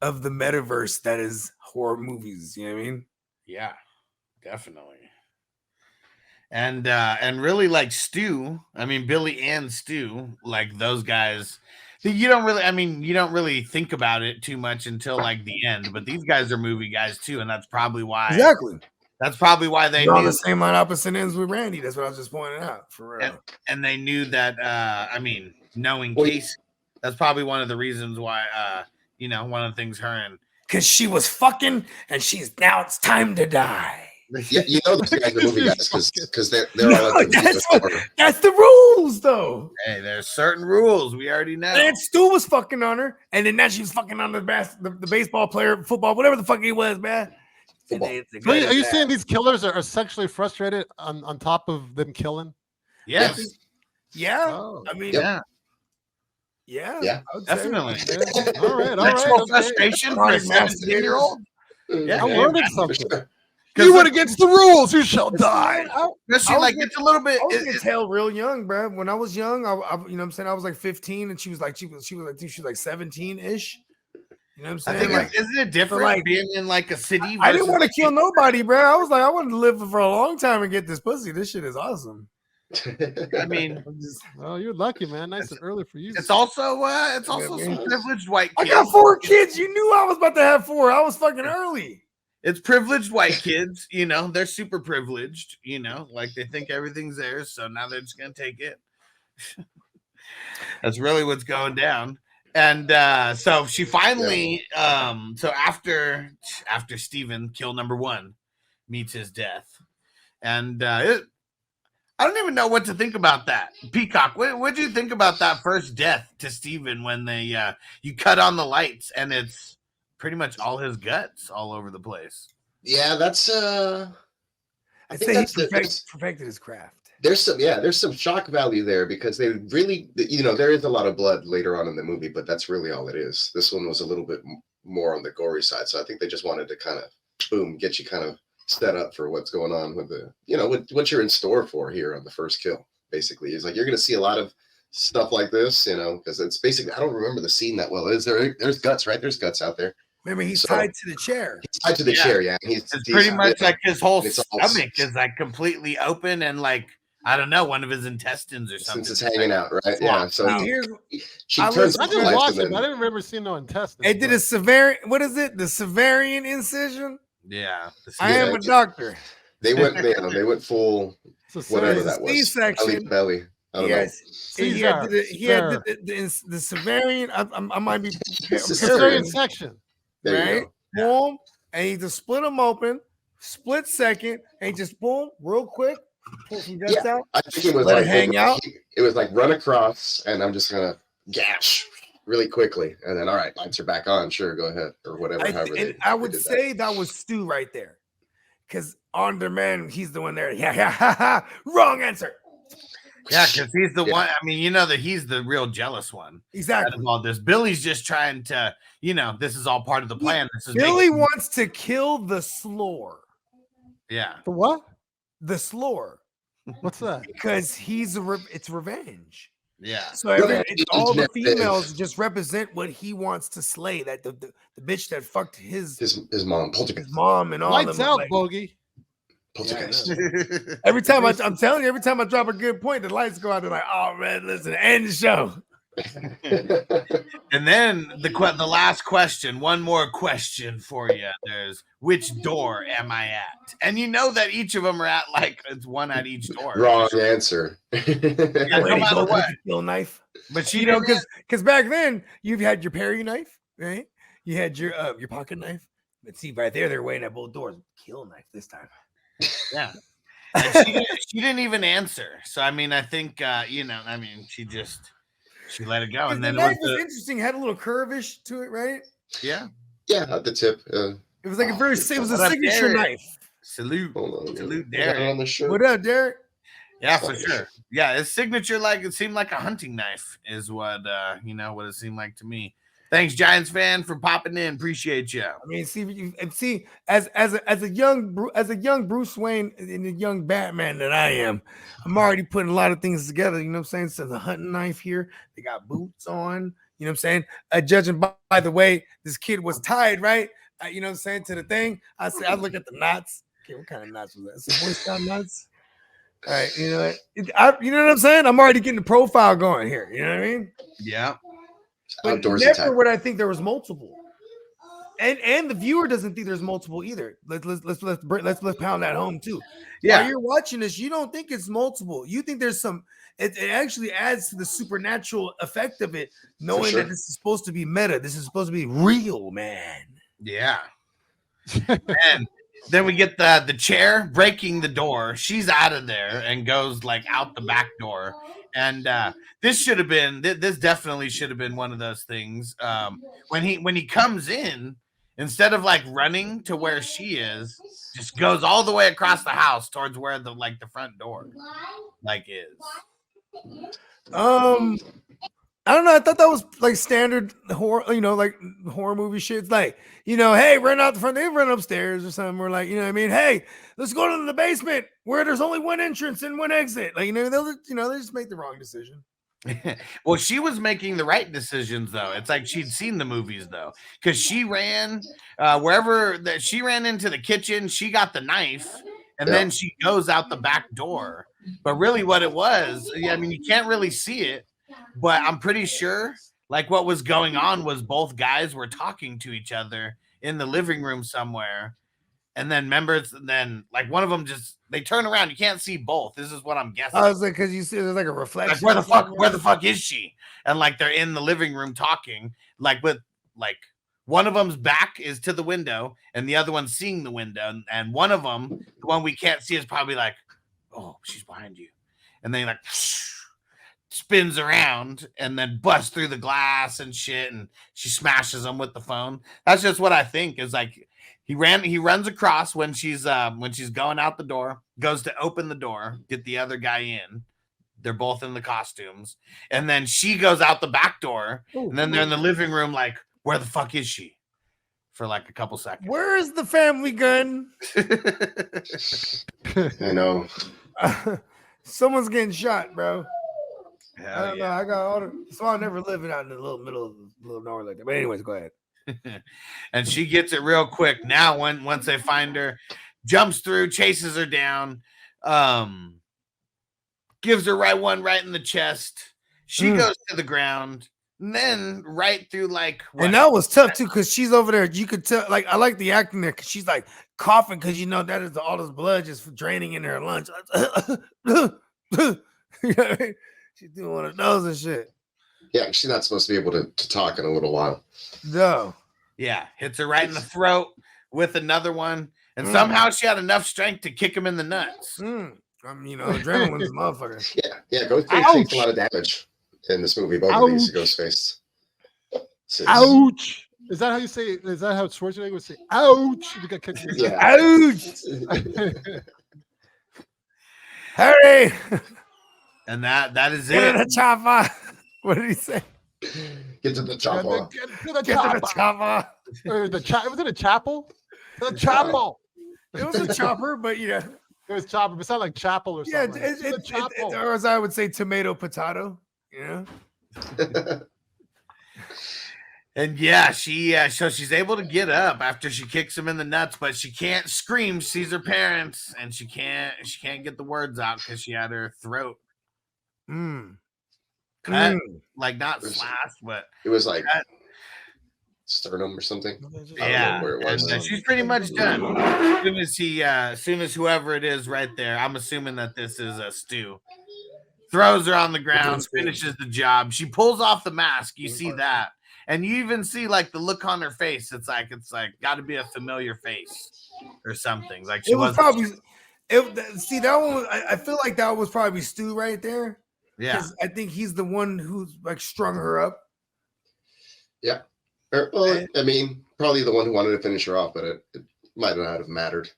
metaverse that is horror movies. You know what I mean? Yeah, definitely. And really like Stu, I mean Billy and Stu, like those guys, you don't really think about it too much until like the end, but these guys are movie guys too, and that's probably why they They're knew on the same line opposite ends with Randy. That's what I was just pointing out for real. And they knew that knowing Casey, that's probably one of the reasons why one of the things her and because she was fucking and it's time to die. Yeah, you know those guys are movie guys because they're all at that's the rules though. Hey, there's certain rules we already know. And Stu was fucking on her, and then now she was fucking on the baseball player, football, whatever the fuck he was, man. Are you saying these killers are sexually frustrated on top of them killing? Yes. Yeah. Oh. I mean, yeah, definitely. All right. Frustration for a 17-year-old. Yeah, I learned something. You went against the rules. You shall die. It's a little bit. I was tell real young, bro. When I was young, I you know what I'm saying, I was like 15, and she was like 17-ish. You know what I'm saying? I think isn't it different being in like a city? I didn't want to kill nobody, bro. I was like, I wanted to live for a long time and get this pussy. This shit is awesome. I mean, you're lucky, man. Nice and early for you. It's also some privileged white kids. I got 4 kids. You knew I was about to have 4. I was fucking early. It's privileged white kids, they're super privileged, like they think everything's theirs, so now they're just gonna take it. That's really what's going down. And so she finally so after Steven, kill number 1, meets his death. And I don't even know what to think about that. Peacock, what do you think about that first death to Steven when they you cut on the lights and it's pretty much all his guts all over the place? Yeah, that's I think he perfected his craft. There's some shock value there because they really, there is a lot of blood later on in the movie, but that's really all it is. This one was a little bit more on the gory side, so I think they just wanted to kind of get you kind of set up for what's going on with what you're in store for here on the first kill. Basically, it's like you're going to see a lot of stuff like this, because it's basically, I don't remember the scene that well. There's guts, right? There's guts out there. Remember, he's tied to the chair. He's tied to the chair, yeah. It's pretty much like his whole stomach is like completely open and like, I don't know, one of his intestines or something. Since it's hanging out, right? Yeah. So she turns. I just watched it, but I didn't remember seeing no intestines. They did a Severian. What is it? The Severian incision. Yeah. I am a doctor. They went. They went full. Whatever that was. C-section. Belly. Yes. He had the Severian. I might be Severian section. Right. Boom. And he just split them open. Split second. And he just boom, real quick. Pull some guts out. I think it was let it hang out. It was like run across, and I'm just gonna gash really quickly, and then all right, lights are back on. Sure, go ahead or whatever. I would say that was Stu right there, because on demand, he's the one there. Yeah. Wrong answer. Yeah, because he's the one. I mean, that he's the real jealous one. Exactly. All this, Billy's just trying to, this is all part of the plan. Billy wants to kill the slore. Yeah. The what? The slore. What's that? Because it's revenge. Yeah. So all the females just represent what he wants to slay. That the bitch that fucked his mom, his mom, and all lights them, out, like, bogey. Every time I'm telling you, every time I drop a good point, the lights go out. They're like, "Oh man, listen, end the show." And then the last question, one more question for you. There's which door am I at? And you know that each of them are at like it's one at each door. Wrong answer. Yeah, no matter what. Kill knife. But she because back then you've had your Perry knife, right? You had your pocket knife. But see, right there, they're waiting at both doors. Kill knife this time. Yeah. And she didn't even answer. So I mean, I think she let it go. And then the knife was interesting. Had a little curvish to it, right? Yeah. Yeah, at the tip. It was like it was a signature knife. Salute. Salute, Derek. Derek. On the shirt. What up, Derek? Yeah, for sure. Yeah, his signature, like it seemed like a hunting knife, is what what it seemed like to me. Thanks, Giants fan, for popping in. Appreciate you. I mean, see, as a young Bruce Wayne and a young Batman that I am, I'm already putting a lot of things together. You know what I'm saying? So the hunting knife here, they got boots on. You know what I'm saying? Judging by the way this kid was tied, right? You know what I'm saying, to the thing. I look at the knots. Okay, what kind of knots was that? Some Boy Scout knots. All right, you know what I'm saying? I'm already getting the profile going here. You know what I mean? Yeah. But Outdoors never attack. would I think there was multiple, and the viewer doesn't think there's multiple either. Let's pound that home too. Yeah, while you're watching this, you don't think it's multiple. You think there's some. It actually adds to the supernatural effect of it, knowing that this is supposed to be meta. This is supposed to be real, man. Yeah. And then we get the chair breaking the door. She's out of there and goes like out the back door. And this definitely should have been one of those things. When he comes in, instead of like running to where she is, just goes all the way across the house towards where the front door is. I don't know. I thought that was like standard horror, like horror movie shit. It's like, hey, run out the front. They run upstairs or something. We're like, hey, let's go to the basement where there's only one entrance and one exit. Like, they just make the wrong decision. Well, she was making the right decisions though. It's like she'd seen the movies though, because she ran wherever that she ran into the kitchen. She got the knife, and then she goes out the back door. But really, what it was, I mean, you can't really see it. But I'm pretty sure like what was going on was both guys were talking to each other in the living room somewhere. And then like one of them they turn around. You can't see both. This is what I'm guessing. I was like, because you see there's like a reflection. Like, where the fuck is she? And like they're in the living room talking, like with like one of them's back is to the window and the other one's seeing the window. And one of them, the one we can't see, is probably like, oh, she's behind you. And then like spins around and then busts through the glass and shit, and she smashes them with the phone. That's just what I think is like he runs across when she's going out the door, goes to open the door, get the other guy in. They're both in the costumes, and then she goes out the back door, and then they're in the living room like, where the fuck is she? For like a couple seconds. Where's the family gun? I know. Someone's getting shot, bro. Hell I don't know. I got all so I'll never live out in the middle of the little nowhere like that. But anyways, go ahead. And she gets it real quick. Now, once they find her, jumps through, chases her down, gives her right in the chest. She goes to the ground, and then right through like. And that was tough too, because she's over there. You could tell. Like, I like the acting there, because she's like coughing, because that is all this blood just draining in her lungs. You know what I mean? She's doing one of those and shit. Yeah, she's not supposed to be able to talk in a little while. No. Yeah, hits her right in the throat with another one, and somehow she had enough strength to kick him in the nuts. I mean, adrenaline's a motherfucker. Yeah, Ghostface takes a lot of damage in this movie. Both of these Ghostface. Ouch! Is that how you say it? Is that how Schwarzenegger would say ouch? You got kicked in the Ouch! Hurry! And that is Get it. in the chopper. What did he say? Get to the chopper. Get to the chopper. Was it a chapel? The chapel. It was a chopper, but it was chopper. But it's not like chapel or something. Yeah, or as I would say, tomato, potato. And yeah, so she's able to get up after she kicks him in the nuts, but she can't scream. She sees her parents, and she can't get the words out because she had her throat. cut, like not slashed, but it was like cut. sternum or something. Yeah, I don't know where it was. and she's pretty much done. As soon as whoever it is right there, I'm assuming that this is a Stu. Throws her on the ground, finishes the job. She pulls off the mask. You see that, and you even see like the look on her face. It's like got to be a familiar face or something. Like she it was probably. See that one. I feel like that was probably Stu right there. Yeah, I think he's the one who's like strung her up. Yeah. Well, I mean, probably the one who wanted to finish her off, but it might not have mattered.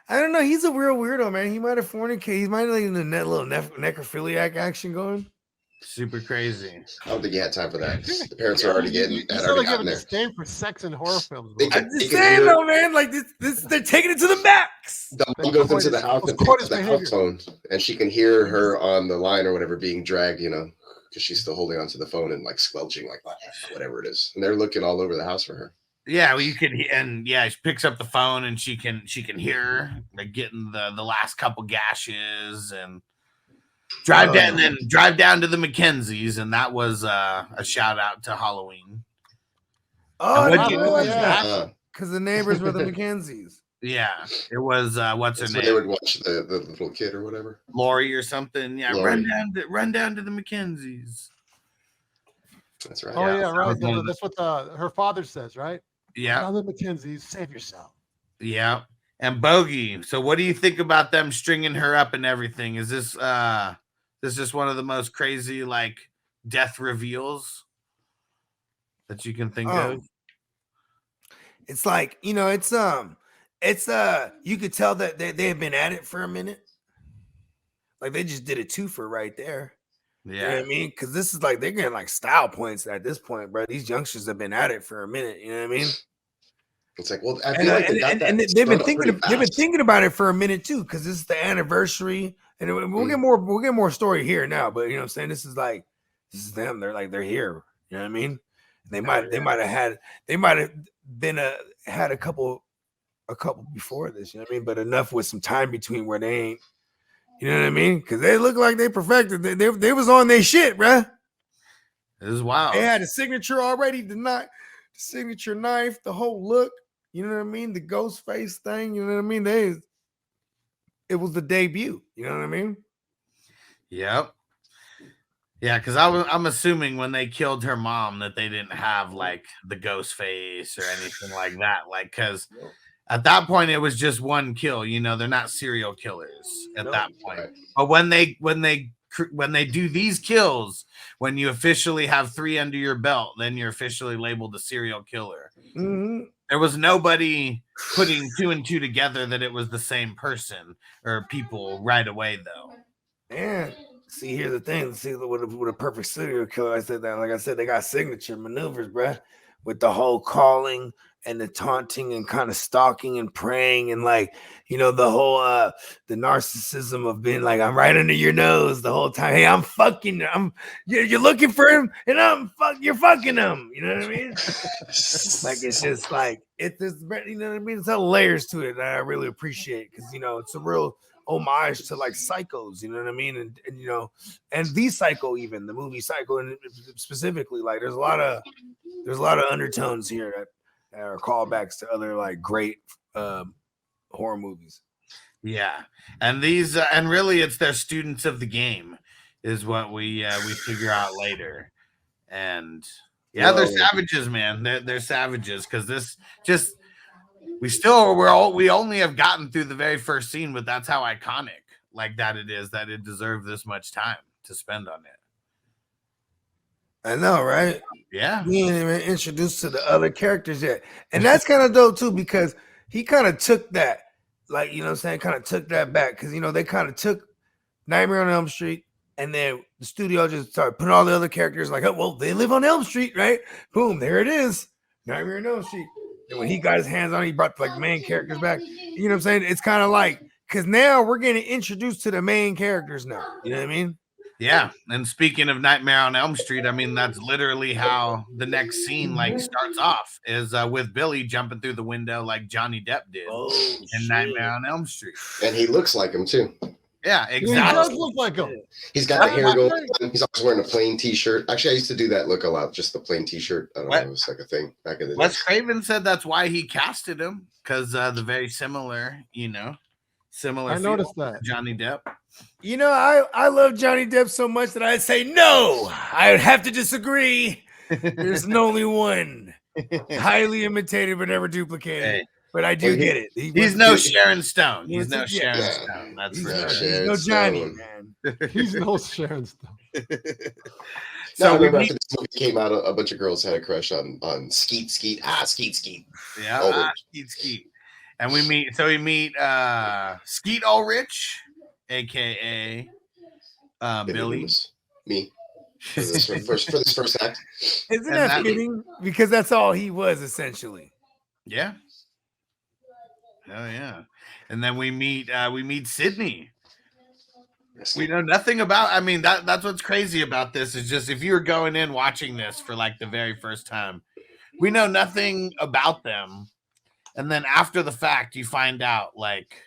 I don't know. He's a real weirdo, man. He might have fornicated. He might have like in the little necrophiliac action going. Super crazy. I don't think he had time for that. The parents are already getting. You Had sound already like you have gotten a there. disdain for sex and horror films. They Bro. I'm just saying though, man. Like this, they're taking it to the max. The mom goes into the house and Courtney's takes the behavior. house phone, and she can hear her on the line or whatever being dragged, because she's still holding onto the phone and like squelching, like whatever it is. And they're looking all over the house for her. Yeah, well, you can, and yeah, she picks up the phone and she can hear her, like getting the last couple gashes and drive down to the Mackenzies, and that was a shout out to Halloween. Oh, And I what didn't you- realize that because the neighbors were the Mackenzies. Yeah, it was what's her That's name? when they would watch the little kid or whatever. Lori or something. Yeah, Lori. run down to the Mackenzies. That's right. Oh yeah, right. Okay. That's what her father says, right? Yeah, Now the Mackenzies, save yourself. yeah. And Bogey. So, what do you think about them stringing her up and everything? Is this just one of the most crazy like death reveals that you can think of? It's like it's you could tell that they have been at it for a minute. Like they just did a twofer right there. Yeah, You know what I mean? Because this is like they're getting like style points at this point, bro. These youngsters have been at it for a minute. You know what I mean? It's like, well, I feel like they got that they've been spun up pretty fast. thinking about it for a minute too, because this is the anniversary, and we'll get more story here now. But you know what I'm saying? This is them. They're here. You know what I mean? They might have been had a couple before this. You know what I mean? But enough with some time between where they ain't. You know what I mean? Because they look like they perfected. They was on their shit, bruh. it was wild. They had a signature already. The signature knife, the whole look. You know what I mean? The ghost face thing. You know what I mean? It was the debut. You know what I mean? Yep. Yeah, because I'm assuming when they killed her mom that they didn't have like the ghost face or anything like that. Like, because at that point it was just one kill. They're not serial killers at that point. Right. But when they do these kills, when you officially have 3 under your belt, then you're officially labeled a serial killer. Mm-hmm. There was nobody putting 2 and 2 together that it was the same person or people right away, though. And see, here's the thing. See, with a perfect serial killer, I said that. Like I said, they got signature maneuvers, bruh, with the whole calling and the taunting and kind of stalking and praying and the whole the narcissism of being like, I'm right under your nose the whole time. Hey, I'm fucking. You're looking for him, and you're fucking him. You know what I mean? Like it's just like it's you know what I mean. It's all layers to it that I really appreciate because it's a real homage to like Psychos, you know what I mean, and the Psycho, even the movie Psycho, and specifically like there's a lot of undertones here that are callbacks to other like great horror movies. Yeah, and these and really it's their students of the game is what we figure out later, and yeah, they're savages, man. They're savages because this just. We only have gotten through the very first scene, but that's how iconic like that it is that it deserved this much time to spend on it. I know, right? Yeah. We ain't even introduced to the other characters yet. And that's kind of dope too, because he kind of took that, like, you know what I'm saying, kind of took that back. Because they kind of took Nightmare on Elm Street, and then the studio just started putting all the other characters like, oh, well, they live on Elm Street, right? Boom, there it is. Nightmare on Elm Street. And when he got his hands on it, he brought like main characters back. You know what I'm saying? It's kind of like, because now we're getting introduced to the main characters now. You know what I mean? Yeah. And speaking of Nightmare on Elm Street, I mean, that's literally how the next scene like starts off is with Billy jumping through the window like Johnny Depp did in Nightmare on Elm Street. And he looks like him too. Yeah, He exactly. does look like him. He's got the hair going on. He's always wearing a plain t-shirt. Actually, I used to do that look a lot, just the plain t-shirt. I don't know, it was like a thing back in the day. Wes Craven said that's why he casted him, because the very similar, similar. I noticed that. Johnny Depp. I love Johnny Depp so much that I'd say no. I would have to disagree. There's only one. Highly imitated but never duplicated. Hey. But I do get it. He's no Sharon Stone. He's no Sharon Yeah. Stone. That's He's right. no Johnny, man. He's no Sharon Stone. So I we remember meet, after this movie came out, a bunch of girls had a crush on Skeet. Skeet. yeah, Skeet. And we meet Skeet Ulrich, aka Billy. Loomis. Me. For this first act. Isn't that fitting? Because that's all he was essentially. Yeah. Oh yeah. And then we meet Sidney. We know nothing about. I mean, that's what's crazy about this is just if you were going in watching this for like the very first time, we know nothing about them, and then after the fact, you find out like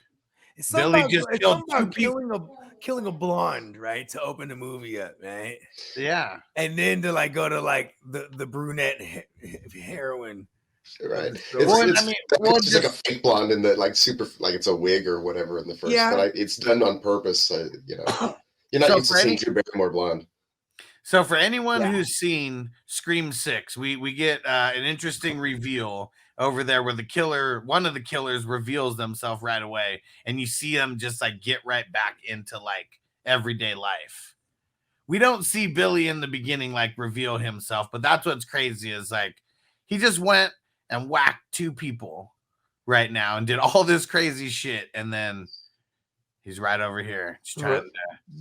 Billy just killed two people. Killing a blonde, right, to open the movie up, right? Yeah, and then to like go to like the brunette heroine. Right. It's just like a fake blonde in the like super like it's a wig or whatever in the first, but it's done on purpose. You're not used to seeing Drew Barrymore blonde. So for anyone who's seen Scream 6, we get an interesting reveal over there where one of the killers reveals themselves right away, and you see them just like get right back into like everyday life. We don't see Billy in the beginning like reveal himself, but that's what's crazy is like he just went and whacked two people right now and did all this crazy shit, and then he's right over here just trying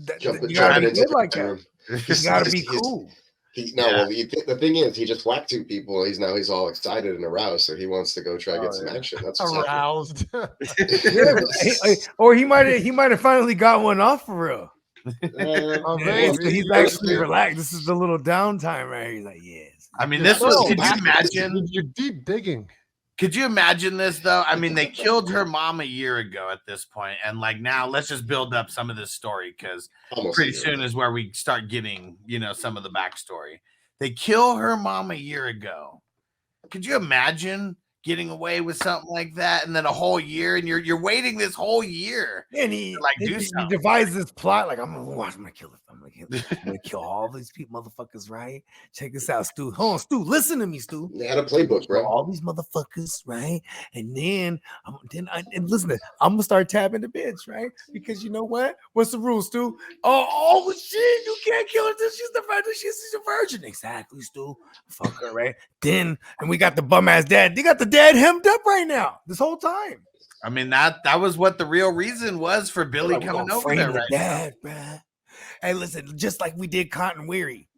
to you gotta be like that. You gotta be cool. The thing is, he just whacked two people. He's all excited and aroused, so he wants to go try to get some action. That's aroused. Or he might have finally got one off for real. He's actually relaxed. This is the little downtime right here. He's like, yes. I mean, this was. Could you imagine? You're deep digging. Could you imagine this though? I mean, they killed her mom a year ago at this point, and like now, let's just build up some of this story because pretty soon is where we start getting, some of the backstory. They kill her mom a year ago. Could you imagine getting away with something like that, and then a whole year, and you're waiting this whole year, and he devised this plot like I'm gonna kill this. I'm gonna kill all these people, motherfuckers, right? Check this out, Stu. Hold on, Stu. Listen to me, Stu. They had a playbook, bro. All these motherfuckers, right? And then listen. I'm gonna start tapping the bitch, right? Because you know what? What's the rule, Stu? Oh shit! You can't kill her till she's the virgin. She's a virgin. Exactly, Stu. Fuck her, right? Then and we got the bum ass dad. They got the dad hemmed up right now. This whole time. I mean that was what the real reason was for Billy coming over there, right? Dad, bro. Hey, listen, just like we did Cotton Weary.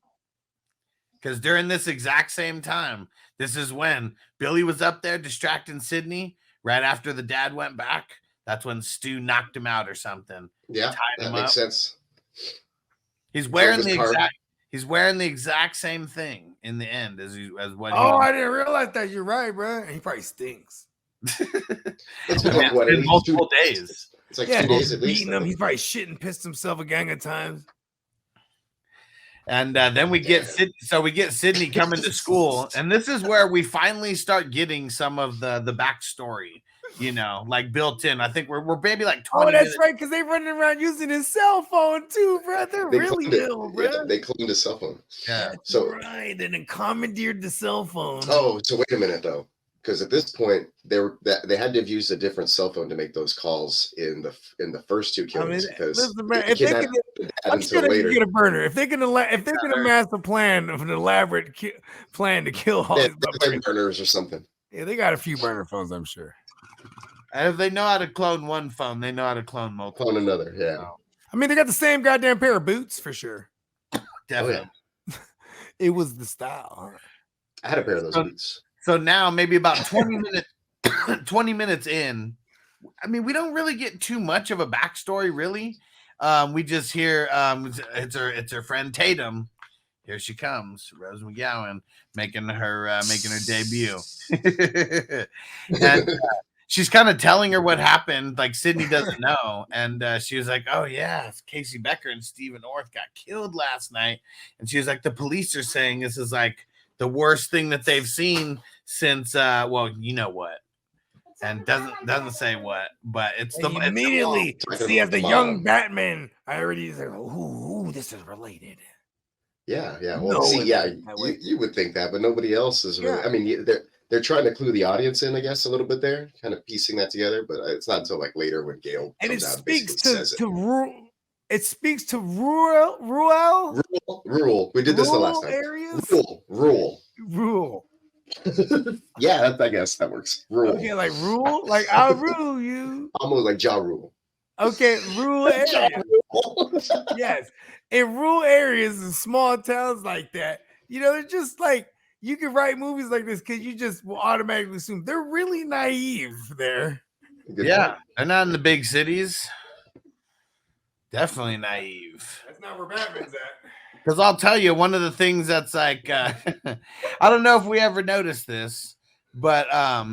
Because during this exact same time, this is when Billy was up there distracting Sidney right after the dad went back. That's when Stu knocked him out or something. Yeah, that makes sense. He's wearing the exact same thing in the end as what. I didn't realize that. You're right, bro. He probably stinks. It's been multiple days. It's like 2 days at least. Beating him. He's probably shit and pissed himself a gang of times. And then we get Sidney coming to school, and this is where we finally start getting some of the backstory, like built in. I think we're maybe like 20 minutes. Right, because they running around using his cell phone too, bro. They're really ill, bro. Yeah, they cloned his cell phone. Yeah, that's right. And then commandeered the cell phone. Oh, so wait a minute though. Because at this point, they had to have used a different cell phone to make those calls in the first two killings. If they can get a burner, if they can amass a plan of an elaborate plan to kill all these burners or something. Yeah, they got a few burner phones, I'm sure. And if they know how to clone one phone, they know how to clone multiple. Clone another, yeah. I mean, they got the same goddamn pair of boots for sure. Definitely. Oh, yeah. It was the style. Huh? I had a pair of those boots. So now maybe about 20 minutes in, I mean, we don't really get too much of a backstory, really. We just hear it's her friend Tatum. Here she comes, Rose McGowan, making her debut. she's kind of telling her what happened. Like Sidney doesn't know, and she was like, "Oh yeah, Casey Becker and Stephen Orth got killed last night." And she was like, "The police are saying this is like the worst thing that they've seen since well, you know what." And doesn't say what, but it's the immediately see as the young Batman. I already said, "Ooh, this is related." Yeah. Well, see, you would think that, but nobody else is. Really, I mean, they're trying to clue the audience in, I guess, a little bit there, kind of piecing that together. But it's not until like later when Gale and comes it out, speaks says it speaks to rural. We did this the last time. Areas. Rural. Yeah, I guess that works. Rule. Okay, like rule, like I'll rule you. Almost like Ja Rule. Okay, rural areas. Yes, in rural areas and small towns like that, they're just like you can write movies like this because you just will automatically assume they're really naive there. Yeah, they're not in the big cities. Definitely naive. That's not where Batman's at. Because I'll tell you, one of the things that's like, I don't know if we ever noticed this, but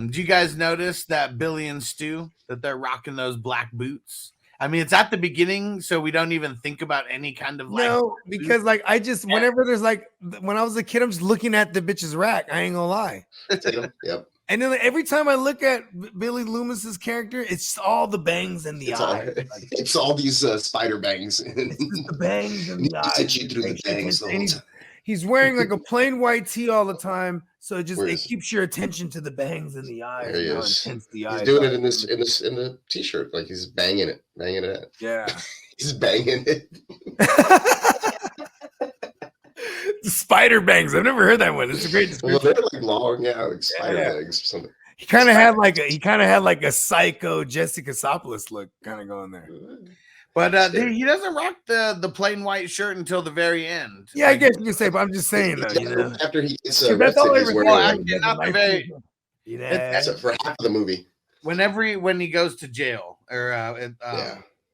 do you guys notice that Billy and Stu, that they're rocking those black boots? I mean, it's at the beginning, so we don't even think about any kind of like. No, because like whenever there's like, when I was a kid, I'm just looking at the bitch's rack. I ain't gonna lie. Yep. And then every time I look at Billy Loomis's character, it's all the bangs in the eye. It's all these spider bangs. It's just the bangs in the eye. You through the bangs. He's wearing like a plain white tee all the time, so it keeps your attention to the bangs in the eye. There he is. He's doing it in the t-shirt, like he's banging it. Yeah, he's banging it. The spider bangs. I've never heard that one. It's a great description. Well, they're like long, like spider bangs or something. He kind of had like a psycho Jessica Sopoulos look kind of going there. But he doesn't rock the plain white shirt until the very end. Yeah, I guess you can say, but I'm just saying though. After he gets that's all I he's wearing that's for half of the movie. When he goes to jail, or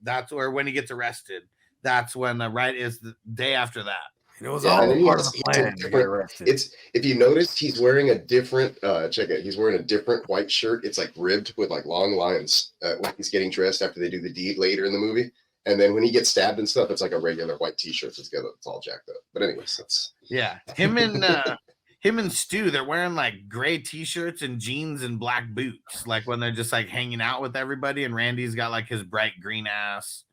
that's where when he gets arrested. That's when is the day after that. It was all part of the plan to get arrested. It's if you notice, he's wearing a different. Check it. He's wearing a different white shirt. It's like ribbed with like long lines when he's getting dressed after they do the deed later in the movie. And then when he gets stabbed and stuff, it's like a regular white T-shirt. It's all jacked up. But anyways, that's him and Stu. They're wearing like gray T-shirts and jeans and black boots, like when they're just like hanging out with everybody. And Randy's got like his bright green ass,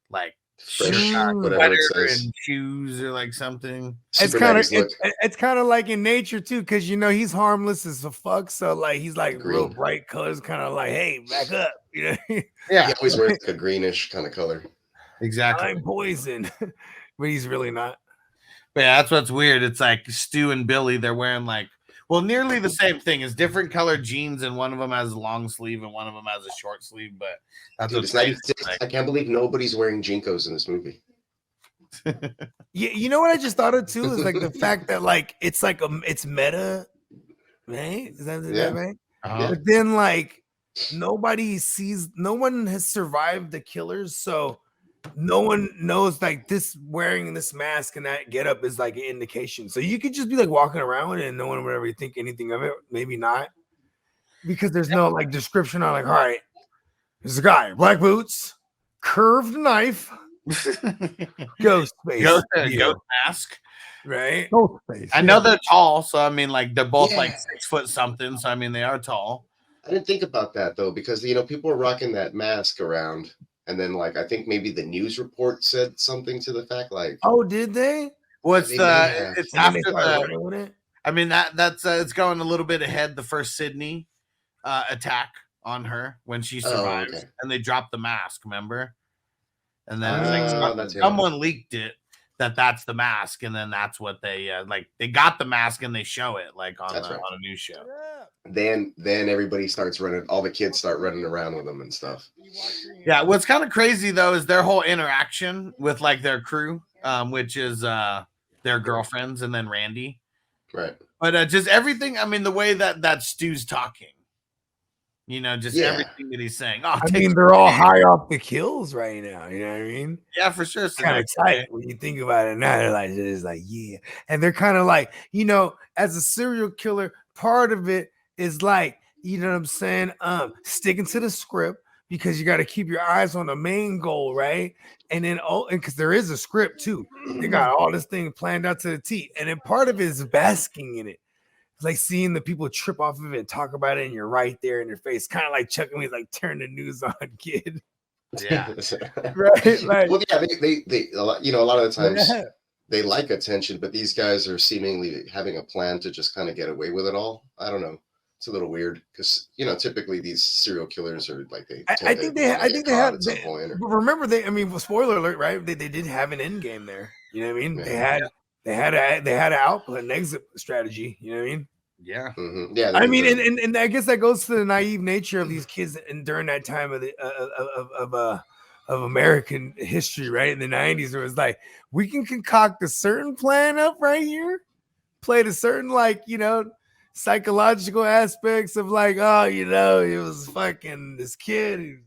like whatever it says, and shoes or like something. It's kind of like in nature too, because he's harmless as a fuck. So like he's like real bright colors, kind of like, hey, back up. Yeah, he always wears like a greenish kind of color. Exactly. I'm poison, but he's really not. But yeah, that's what's weird. It's like Stu and Billy, they're wearing like nearly the same thing. It's different colored jeans, and one of them has a long sleeve and one of them has a short sleeve. But that's it's I can't believe nobody's wearing Jinkos in this movie. Yeah, you know what I just thought of too is like the fact that like it's meta, right? Is that right? But then like no one has survived the killers, so no one knows like this wearing this mask and that get up is like an indication. So you could just be like walking around and no one would ever think anything of it. Maybe not, because there's no like description on like, all right, there's a guy, black boots, curved knife, ghost face, ghost mask, right? Ghost face. I know they're tall, so I mean like they're both like 6 foot something. So I mean they are tall. I didn't think about that though, because people are rocking that mask around. And then, like, I think maybe the news report said something to the fact, like, oh, did they? Well, it's after the. I mean that's it's going a little bit ahead. The first Sidney attack on her when she survives, and they dropped the mask. Remember? And then someone leaked it that's the mask, and then that's what they they got the mask and they show it like on a news show. Then everybody starts running. All the kids start running around with them and stuff. Yeah, what's kind of crazy though is their whole interaction with like their crew, which is their girlfriends and then Randy. Right. But just everything. I mean, the way that Stu's talking. Everything that he's saying. Oh, I mean, they're all high off the kills right now. You know what I mean? Yeah, for sure. Kind of tight when you think about it now. They're like, it's like, yeah. And they're kind of like, as a serial killer, part of it is like You know what I'm saying? Sticking to the script because you got to keep your eyes on the main goal, right? And then because there is a script too. They got all this thing planned out to the T. And then part of it is basking in it. It's like seeing the people trip off of it and talk about it, and you're right there in their face, kind of like Chuck and me, like turn the news on, kid. Yeah. Right. Like, well, yeah, they a lot, a lot of the times yeah. they like attention, but these guys are seemingly having a plan to just kind of get away with it all. I don't know. It's a little weird because typically these serial killers are like I think they have. Remember, spoiler alert, right? They did have an end game there. You know what I mean? Yeah. They had an output, an exit strategy. You know what I mean? Yeah. Mm-hmm. Yeah. I mean, and I guess that goes to the naive nature of these kids, and during that time of the of American history, right in the 90s, where it was like we can concoct a certain plan up right here, play to certain psychological aspects of like, it was fucking this kid.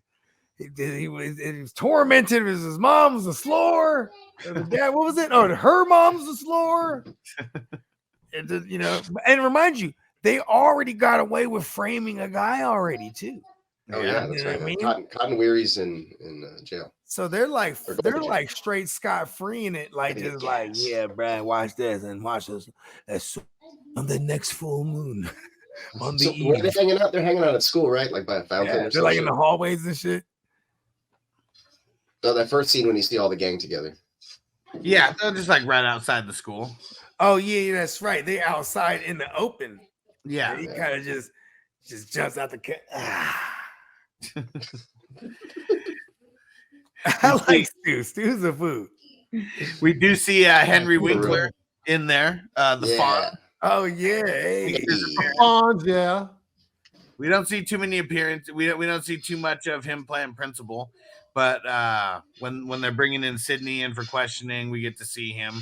He was tormented. His mom was a slower. Or the dad, what was it? Oh, her mom's a slower. And remind you, they already got away with framing a guy already too. Oh yeah, that's right. I mean? Cotton Weary's in jail. So they're like straight scot free in it, like just like, yeah, Brad, watch this and watch this. That's on the next full moon. On the where are they hanging out? They're hanging out at school, right? Like by a fountain. Yeah, they're like in the hallways and shit. So that first scene when you see all the gang together. Yeah, they're just like right outside the school. Oh yeah, that's right. They outside in the open. Yeah, he kind of just jumps out the cat. I like stew. Stew's a food. We do see Henry Winkler in there. The farm. Oh yeah, hey. Yeah. We don't see too many appearances. We don't see too much of him playing principal. But when they're bringing in Sidney in for questioning, we get to see him.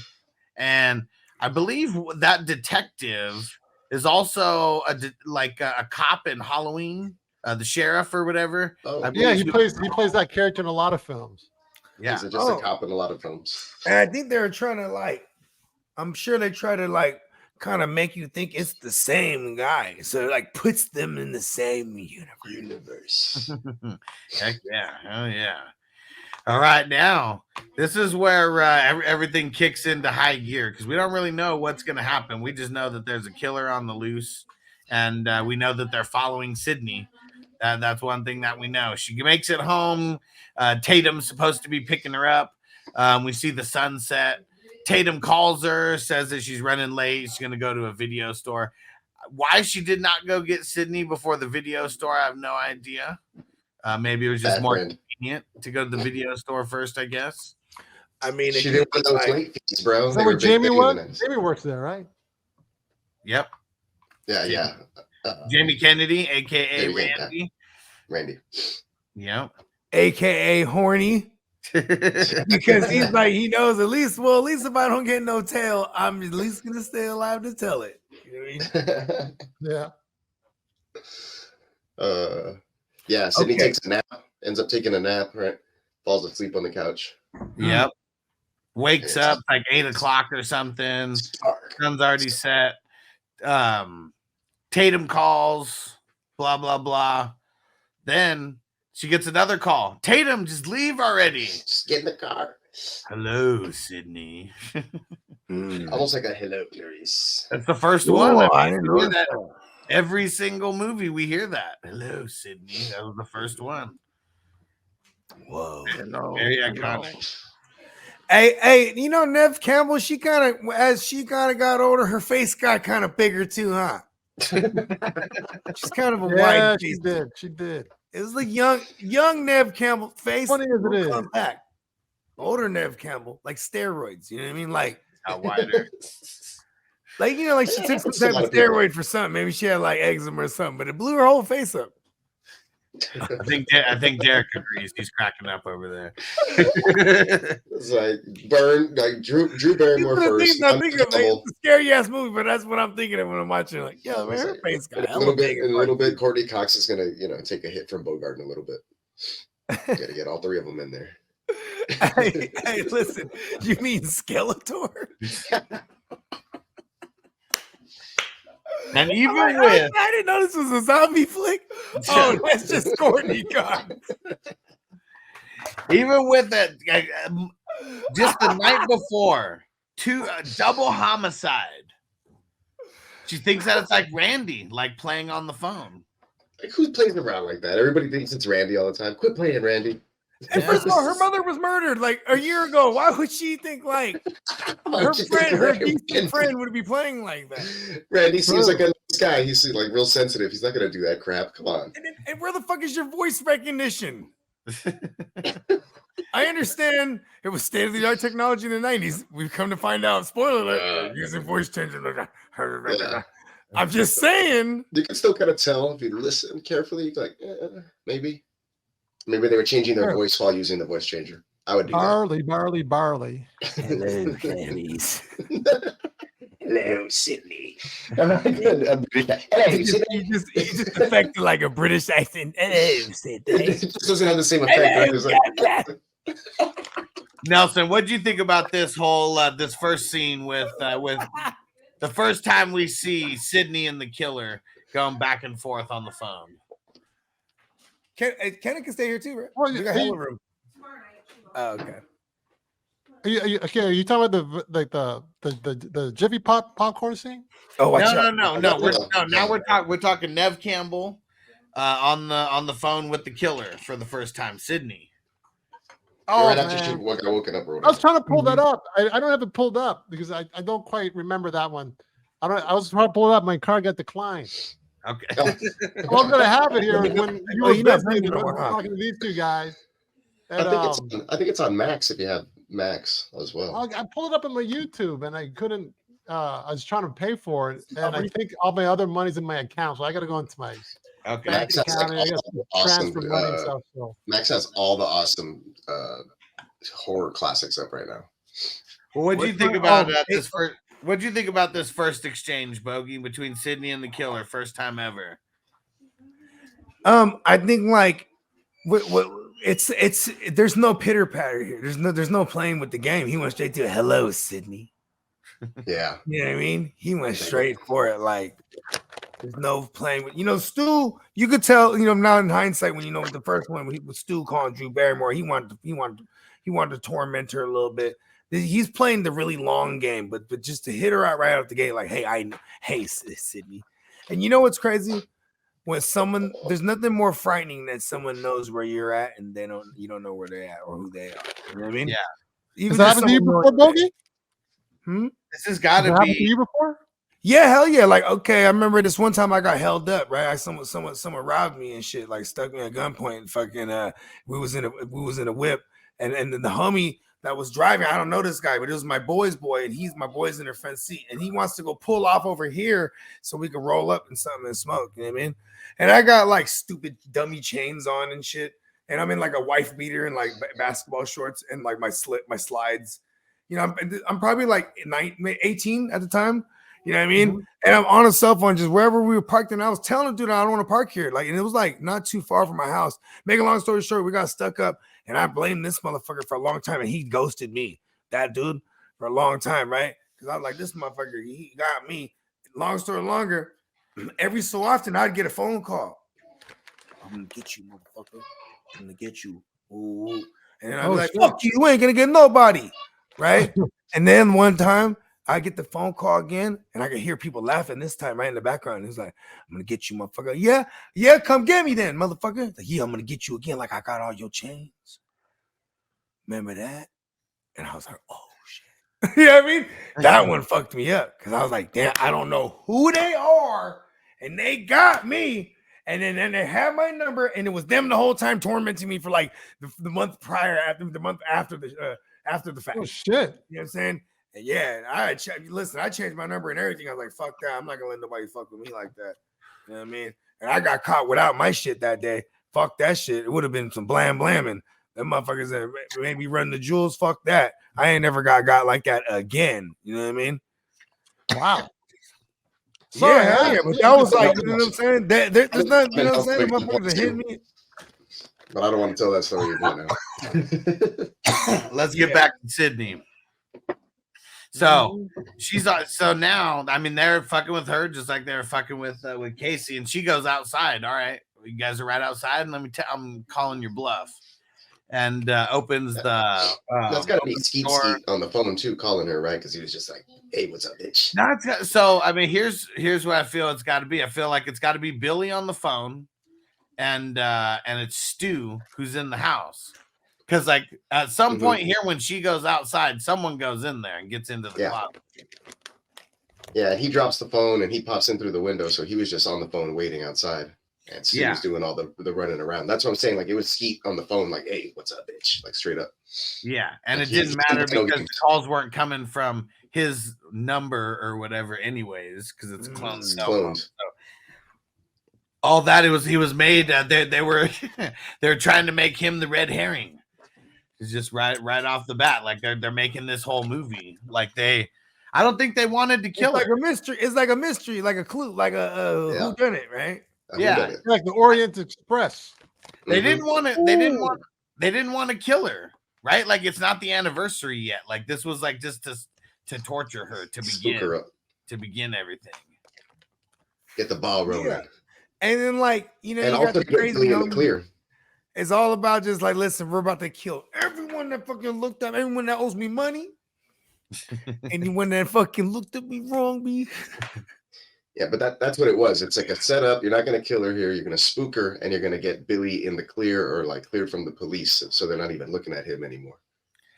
And I believe that detective is also a cop in Halloween, the sheriff or whatever. Oh. Yeah, he plays that character in a lot of films. Yeah, he's just a cop in a lot of films. And I think they're trying to I'm sure they try to kind of make you think it's the same guy, so it puts them in the same universe. Heck yeah, oh yeah. All right, now this is where everything kicks into high gear because we don't really know what's going to happen. We just know that there's a killer on the loose, and we know that they're following Sidney. That's one thing that we know. She makes it home. Tatum's supposed to be picking her up. We see the sunset. Tatum calls her, says that she's running late. She's going to go to a video store. Why she did not go get Sidney before the video store, I have no idea. Maybe it was just more convenient to go to the video store first, I guess. I mean, she didn't want those late fees, bro. Is that where Jamie was? Jamie works there, right? Yep. Yeah. Jamie Kennedy, a.k.a. Randy. Randy. Yep. A.k.a. Horny. Because he's he knows at least if I don't get no tail, I'm at least gonna stay alive to tell it. You know what I mean? Yeah. Sidney takes a nap, ends up taking a nap, right? Falls asleep on the couch. Yep. Wakes up 8 o'clock or something. Sun's already set. Tatum calls, blah, blah, blah. Then she gets another call. Tatum, just leave already. Just get in the car. Hello, Sidney. Almost like a hello, Clarice. That's the first one. I didn't know that. Every single movie we hear that. Hello, Sidney. That was the first one. Whoa. Very iconic. Hey, Neve Campbell, as she kind of got older, her face got kind of bigger too, huh? She's kind of a white. She did. It was like young Neve Campbell face. Funny as it is. Come back. Older Neve Campbell, like steroids. You know what I mean? How wider. She took some type of steroid for something. Maybe she had eczema or something, but it blew her whole face up. I think Derek agrees. He's cracking up over there. It's Drew Barrymore first. It's a scary ass movie, but that's what I'm thinking of when I'm watching. Yo, man, her face got a little bit. Courteney Cox is gonna, take a hit from Bogard in a little bit. Gotta get all three of them in there. Hey, listen. You mean Skeletor? And even like, with I didn't know this was a zombie flick. Oh, that's just Courteney gone. even with that, just the night before, double homicide. She thinks that it's like Randy, like playing on the phone. Like, who plays around like that? Everybody thinks it's Randy all the time. Quit playing, Randy. And first of all, her mother was murdered like a year ago. Why would she think like her decent friend would be playing like that? Randy seems like a nice guy. He's like real sensitive. He's not gonna do that crap. Come on. And where the fuck is your voice recognition? I understand it was state-of-the-art technology in the 90s. We've come to find out, spoiler alert, using voice changer. Yeah. I'm just saying. You can still kind of tell if you listen carefully. Like, maybe they were changing their voice while using the voice changer. I would do that. Barley. Hello, Clarice. Hello, Sidney. He just affected like a British accent. Hello, Sidney. It just doesn't have the same effect. Nelson, what do you think about this whole this first scene with the first time we see Sidney and the killer going back and forth on the phone? Kenny can stay here too, right? Well, we got hell of room. Oh, okay. Are you talking about the Jiffy popcorn scene? Oh, no. Now we're talking Neve Campbell on the phone with the killer for the first time, Sidney. Oh, right man. after she woken up. I was trying to pull that up. I don't have it pulled up because I don't quite remember that one. I was trying to pull it up. My card got declined. Okay. I'm gonna have it here when you were busy talking to these two guys. And, I think it's on Max if you have Max as well. I pulled it up on my YouTube and I couldn't. I was trying to pay for it, and I think all my other money's in my account, so I got to go into my Max has awesome. Max has all the awesome horror classics up right now. Well, what do you think about this first? What do you think about this first exchange, Bogey, between Sidney and the killer, first time ever? I think like it's there's no pitter patter here. There's no playing with the game. He went straight to hello, Sidney. Yeah, you know what I mean. He went straight for it. Like there's no playing with Stu. You could tell now in hindsight when the first one with Stu calling Drew Barrymore, he wanted to torment her a little bit. He's playing the really long game, but just to hit her out right out the gate, like, hey, Sidney. And you know what's crazy? When there's nothing more frightening than someone knows where you're at and you don't know where they're at or who they are. You know what I mean? Yeah. Has that happened to you before, Bogey? This has got to be to you before. Yeah, hell yeah. Like, okay, I remember this one time I got held up, right? Someone robbed me and shit, like stuck me at gunpoint and fucking we was in a whip and the homie that was driving, I don't know this guy, but it was my boy's boy, and my boy's in the front seat, and he wants to go pull off over here so we can roll up and something and smoke. You know what I mean? And I got like stupid dummy chains on and shit, and I'm in like a wife beater and like basketball shorts and like my slides. I'm probably like 18 at the time. You know what I mean? Mm-hmm. And I'm on a cell phone just wherever we were parked, and I was telling the dude I don't want to park here. Like, and it was like not too far from my house. Make a long story short, we got stuck up. And I blamed this motherfucker for a long time, and he ghosted me, that dude, for a long time, right? Because I was like, this motherfucker, he got me. Long story longer, every so often I'd get a phone call. I'm gonna get you, motherfucker. I'm gonna get you. Ooh. And I'd be like, fuck you ain't gonna get nobody, right? And then one time I get the phone call again, and I can hear people laughing this time right in the background. He's like, I'm gonna get you, motherfucker. Yeah, come get me then, motherfucker. Like, yeah, I'm gonna get you again, like I got all your chains. Remember that? And I was like, oh shit. You know what I mean? That one fucked me up because I was like, damn, I don't know who they are, and they got me. And then they had my number, and it was them the whole time tormenting me for like the month prior, after the fact. Oh shit! You know what I'm saying? And yeah, I changed my number and everything. I was like, fuck that. I'm not gonna let nobody fuck with me like that. You know what I mean? And I got caught without my shit that day. Fuck that shit. It would have been some blamming. Them motherfuckers that made me run the jewels. Fuck that. I ain't never got like that again. You know what I mean? Wow. Yeah, but that was like, you know what I'm saying? There's not, you know what I'm saying? The motherfuckers that hit me. But I don't want to tell that story right now. Let's get back to Sidney. So so now, I mean, they're fucking with her just like they were fucking with Casey, and she goes outside. All right, you guys are right outside, and I'm calling your bluff, and opens the. That's got to be Skeet on the phone too, calling her, right? Because he was just like, "Hey, what's up, bitch?" So I mean, here's what I feel it's got to be. I feel like it's got to be Billy on the phone, and it's Stu who's in the house. Because like at some point here, when she goes outside, someone goes in there and gets into the closet. Yeah, he drops the phone and he pops in through the window. So he was just on the phone waiting outside. And Stu was doing all the running around. That's what I'm saying. Like it was Skeet on the phone, like, "Hey, what's up, bitch?" Like straight up. Yeah, and like, it didn't matter because calls weren't coming from his number or whatever, anyways, because it's cloned. So all that he was made. They were trying to make him the red herring. It's just right off the bat, like they're making this whole movie. Like I don't think they wanted to kill her. Like a mystery. It's like a mystery, like a clue, like a who done it, right? Yeah, like the Orient Express. They didn't want to. They didn't want to kill her, right? Like it's not the anniversary yet. Like this was like just to torture her to begin everything. Get the ball rolling. Yeah. And then like you got the crazy in the clear. It's all about just like, listen, we're about to kill everyone that fucking looked up, everyone that owes me money. Anyone that fucking looked at me wrong, me. Yeah, but that's what it was. It's like a setup. You're not going to kill her here. You're going to spook her, and you're going to get Billy in the clear or like cleared from the police, so they're not even looking at him anymore.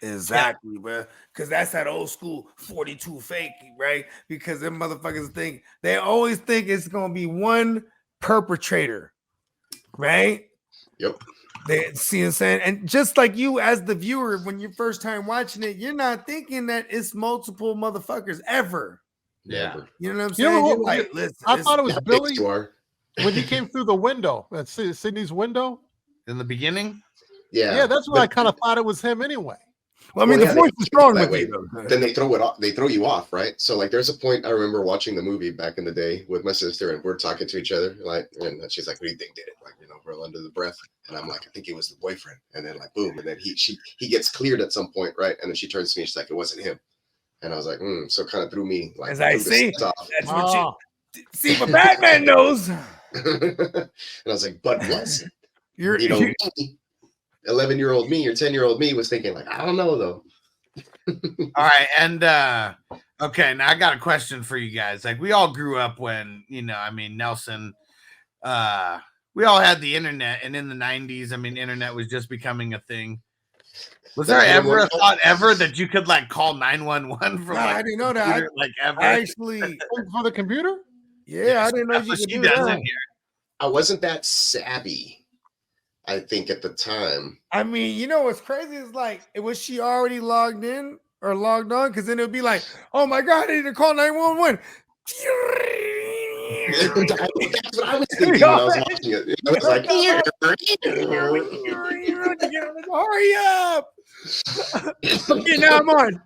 Exactly, bro. Because that's that old school 42 fake, right? Because them motherfuckers they always think it's going to be one perpetrator, right? Yep. They see what I'm saying? And just like you as the viewer, when you're first time watching it, you're not thinking that it's multiple motherfuckers ever. Yeah. You know what I'm saying? You're like, listen, I thought it was Billy when he came through the window. That's Sidney's window. In the beginning? Yeah. Yeah, that's what I kind of thought it was him anyway. Well, I mean, the voice is strong that way. Then they throw it off. They throw you off, right? So, like, there's a point I remember watching the movie back in the day with my sister, and we're talking to each other, like, and she's like, "What do you think did it?" Like, real under the breath, and I'm like, "I think it was the boyfriend." And then, like, boom, and then he gets cleared at some point, right? And then she turns to me, she's like, "It wasn't him." And I was like, So it kind of threw me, like, as I see, that's what you see. What Batman knows. And I was like, "But was it?" 11-year-old me or 10-year-old me was thinking, like, I don't know though. All right, and okay, now I got a question for you guys. Like, we all grew up when Nelson, we all had the internet, and in the 90s, internet was just becoming a thing. Was there ever a thought that you could like call 911 from? I didn't know that. Like ever? I actually for the computer? Yeah, I didn't know you could do that. I wasn't that savvy, I think, at the time. I mean, what's crazy is like, was she already logged in or logged on? Because then it would be like, oh my God, I need to call 911. That's what I was thinking when I was watching it. I was like, hurry up. Okay, now I'm on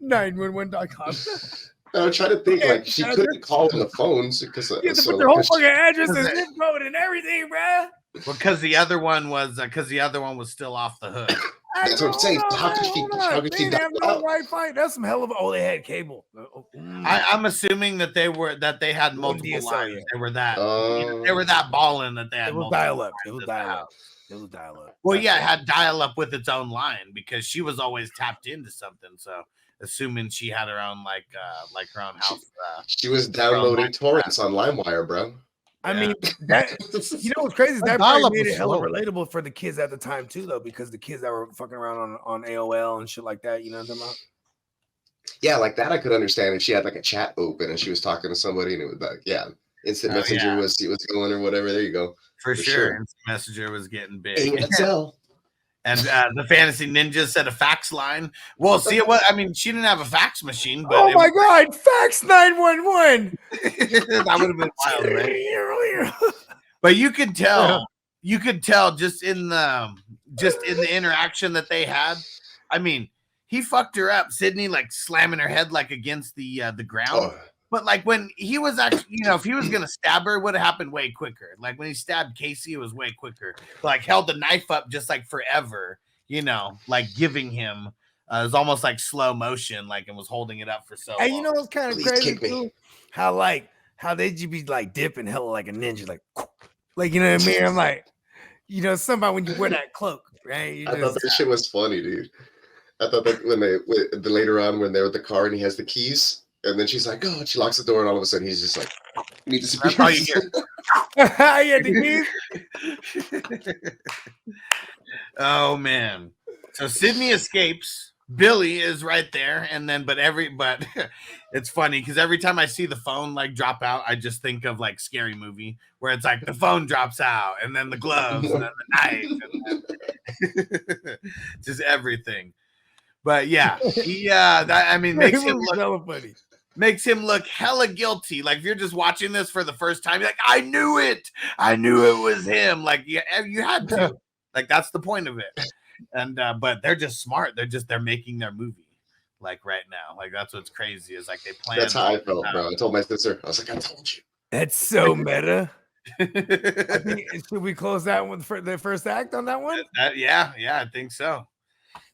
911.com. I was trying to think, like, she couldn't call on the phones because you have to put their whole fucking address and zip code and everything, bruh. Well, because the other one was still off the hook. That's what I'm saying. How could she have no Wi-Fi? That's some hell of they had cable. I'm assuming that they had multiple lines. They were that balling that they had. It was dial up. It was dial up. Well, yeah, it had dial up with its own line because she was always tapped into something. So, assuming she had her own like her own house. She was downloading torrents on LimeWire, bro. I mean, that what's crazy is that probably made it hella relatable for the kids at the time too, though, because the kids that were fucking around on AOL and shit like that, you know what I'm talking about? Yeah, like that I could understand if she had like a chat open and she was talking to somebody and it was like, instant messenger was going or whatever. There you go. For sure. Instant messenger was getting big. ASL. And the Fantasy Ninja said a fax line. Well, see what I mean. She didn't have a fax machine, but oh my God, fax 911. That would have been wild, right? But you could tell just in the interaction that they had. I mean, he fucked her up, Sidney, like slamming her head like against the ground. Oh. But like when he was actually, if he was gonna stab her, it would have happened way quicker. Like when he stabbed Casey, it was way quicker. Like held the knife up just like forever, like giving him It was almost like slow motion, like, and was holding it up for so long. And you know what's kind of Please crazy kick me. too? How they just be like dipping hella like a ninja, like you know what I mean? I'm like, you know, somebody when you wear that cloak, right? You I thought that shit was funny, dude. I thought that later on when they're with the car and he has the keys, and then she's like, oh, and she locks the door, and all of a sudden he's just like, you need to That's all you hear. Yeah, the keys. Oh man. So Sidney escapes. Billy is right there, and then but it's funny because every time I see the phone like drop out, I just think of like Scary Movie where it's like the phone drops out, and then the gloves, and then the knife, and then just everything. But yeah, he makes him look hella guilty. Like if you're just watching this for the first time, you're like, I knew it was him. Like you had to. Like that's the point of it. And but they're just smart. They're making their movie like right now. Like that's what's crazy is like they plan. That's how I felt, bro. I told my sister, I was like, I told you. That's so meta. I think, should we close that one for the first act on that one? Yeah, I think so.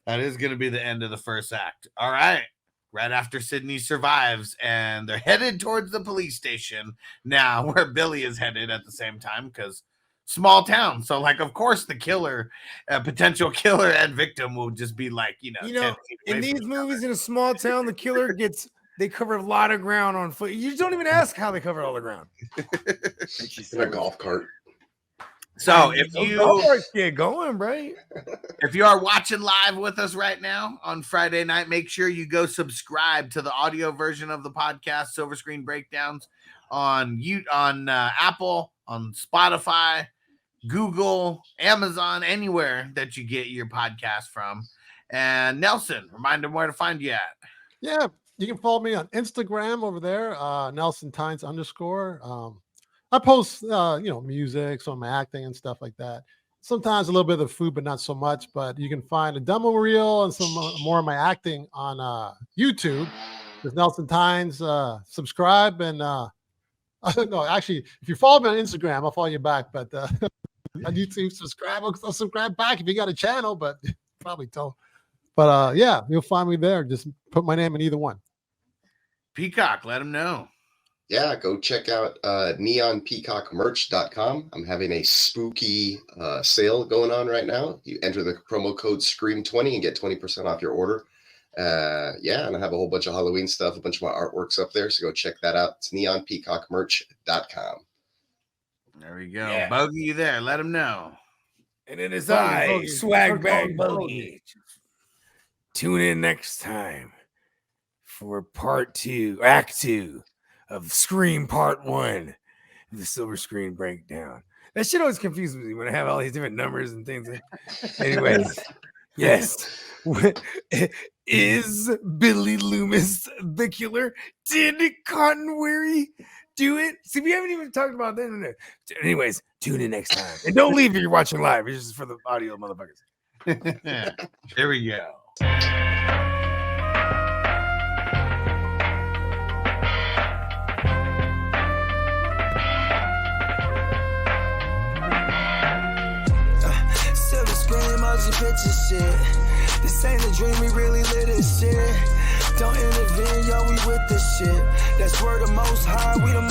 That is going to be the end of the first act. All right. Right after Sidney survives, and they're headed towards the police station now, where Billy is headed at the same time because. Small town, so like of course the killer, potential killer and victim will just be like in these movies in a small town, the killer they cover a lot of ground on foot. You don't even ask how they cover all the ground. In a golf cart. So if you get going, right? If you are watching live with us right now on Friday night, make sure you go subscribe to the audio version of the podcast, Silver Screen Breakdowns, on Apple, on Spotify, Google, Amazon, anywhere that you get your podcast from. And Nelson, remind them where to find you at. Yeah, you can follow me on Instagram over there, Nelson Tynes _. I post, music, some of my acting and stuff like that. Sometimes a little bit of the food, but not so much. But you can find a demo reel and some more of my acting on YouTube. There's Nelson Tynes. Subscribe and no, actually, if you follow me on Instagram, I'll follow you back. But on YouTube, subscribe. I'll subscribe back if you got a channel, but probably don't. But yeah, you'll find me there. Just put my name in either one. Peacock, let them know. Yeah, go check out neonpeacockmerch.com. I'm having a spooky sale going on right now. You enter the promo code SCREAM20 and get 20% off your order. And I have a whole bunch of Halloween stuff, a bunch of my artworks up there. So go check that out. It's neonpeacockmerch.com. There we go. Yeah. Bogey, you there? Let him know. And then it's Swag Bag Bogey. Tune in next time for Act 2 of Scream Part 1, the Silver Screen Breakdown. That shit always confuses me when I have all these different numbers and things. Anyways, yes. Is Billy Loomis the killer? Did Courteney do it? See, we haven't even talked about that. Anyways, tune in next time. And don't leave if you're watching live. It's just for the audio, motherfuckers. There we go. Silver screen, motion picture shit. This ain't a dream, we really live this shit. Don't intervene, yo, we with this shit. That's word of most high, we the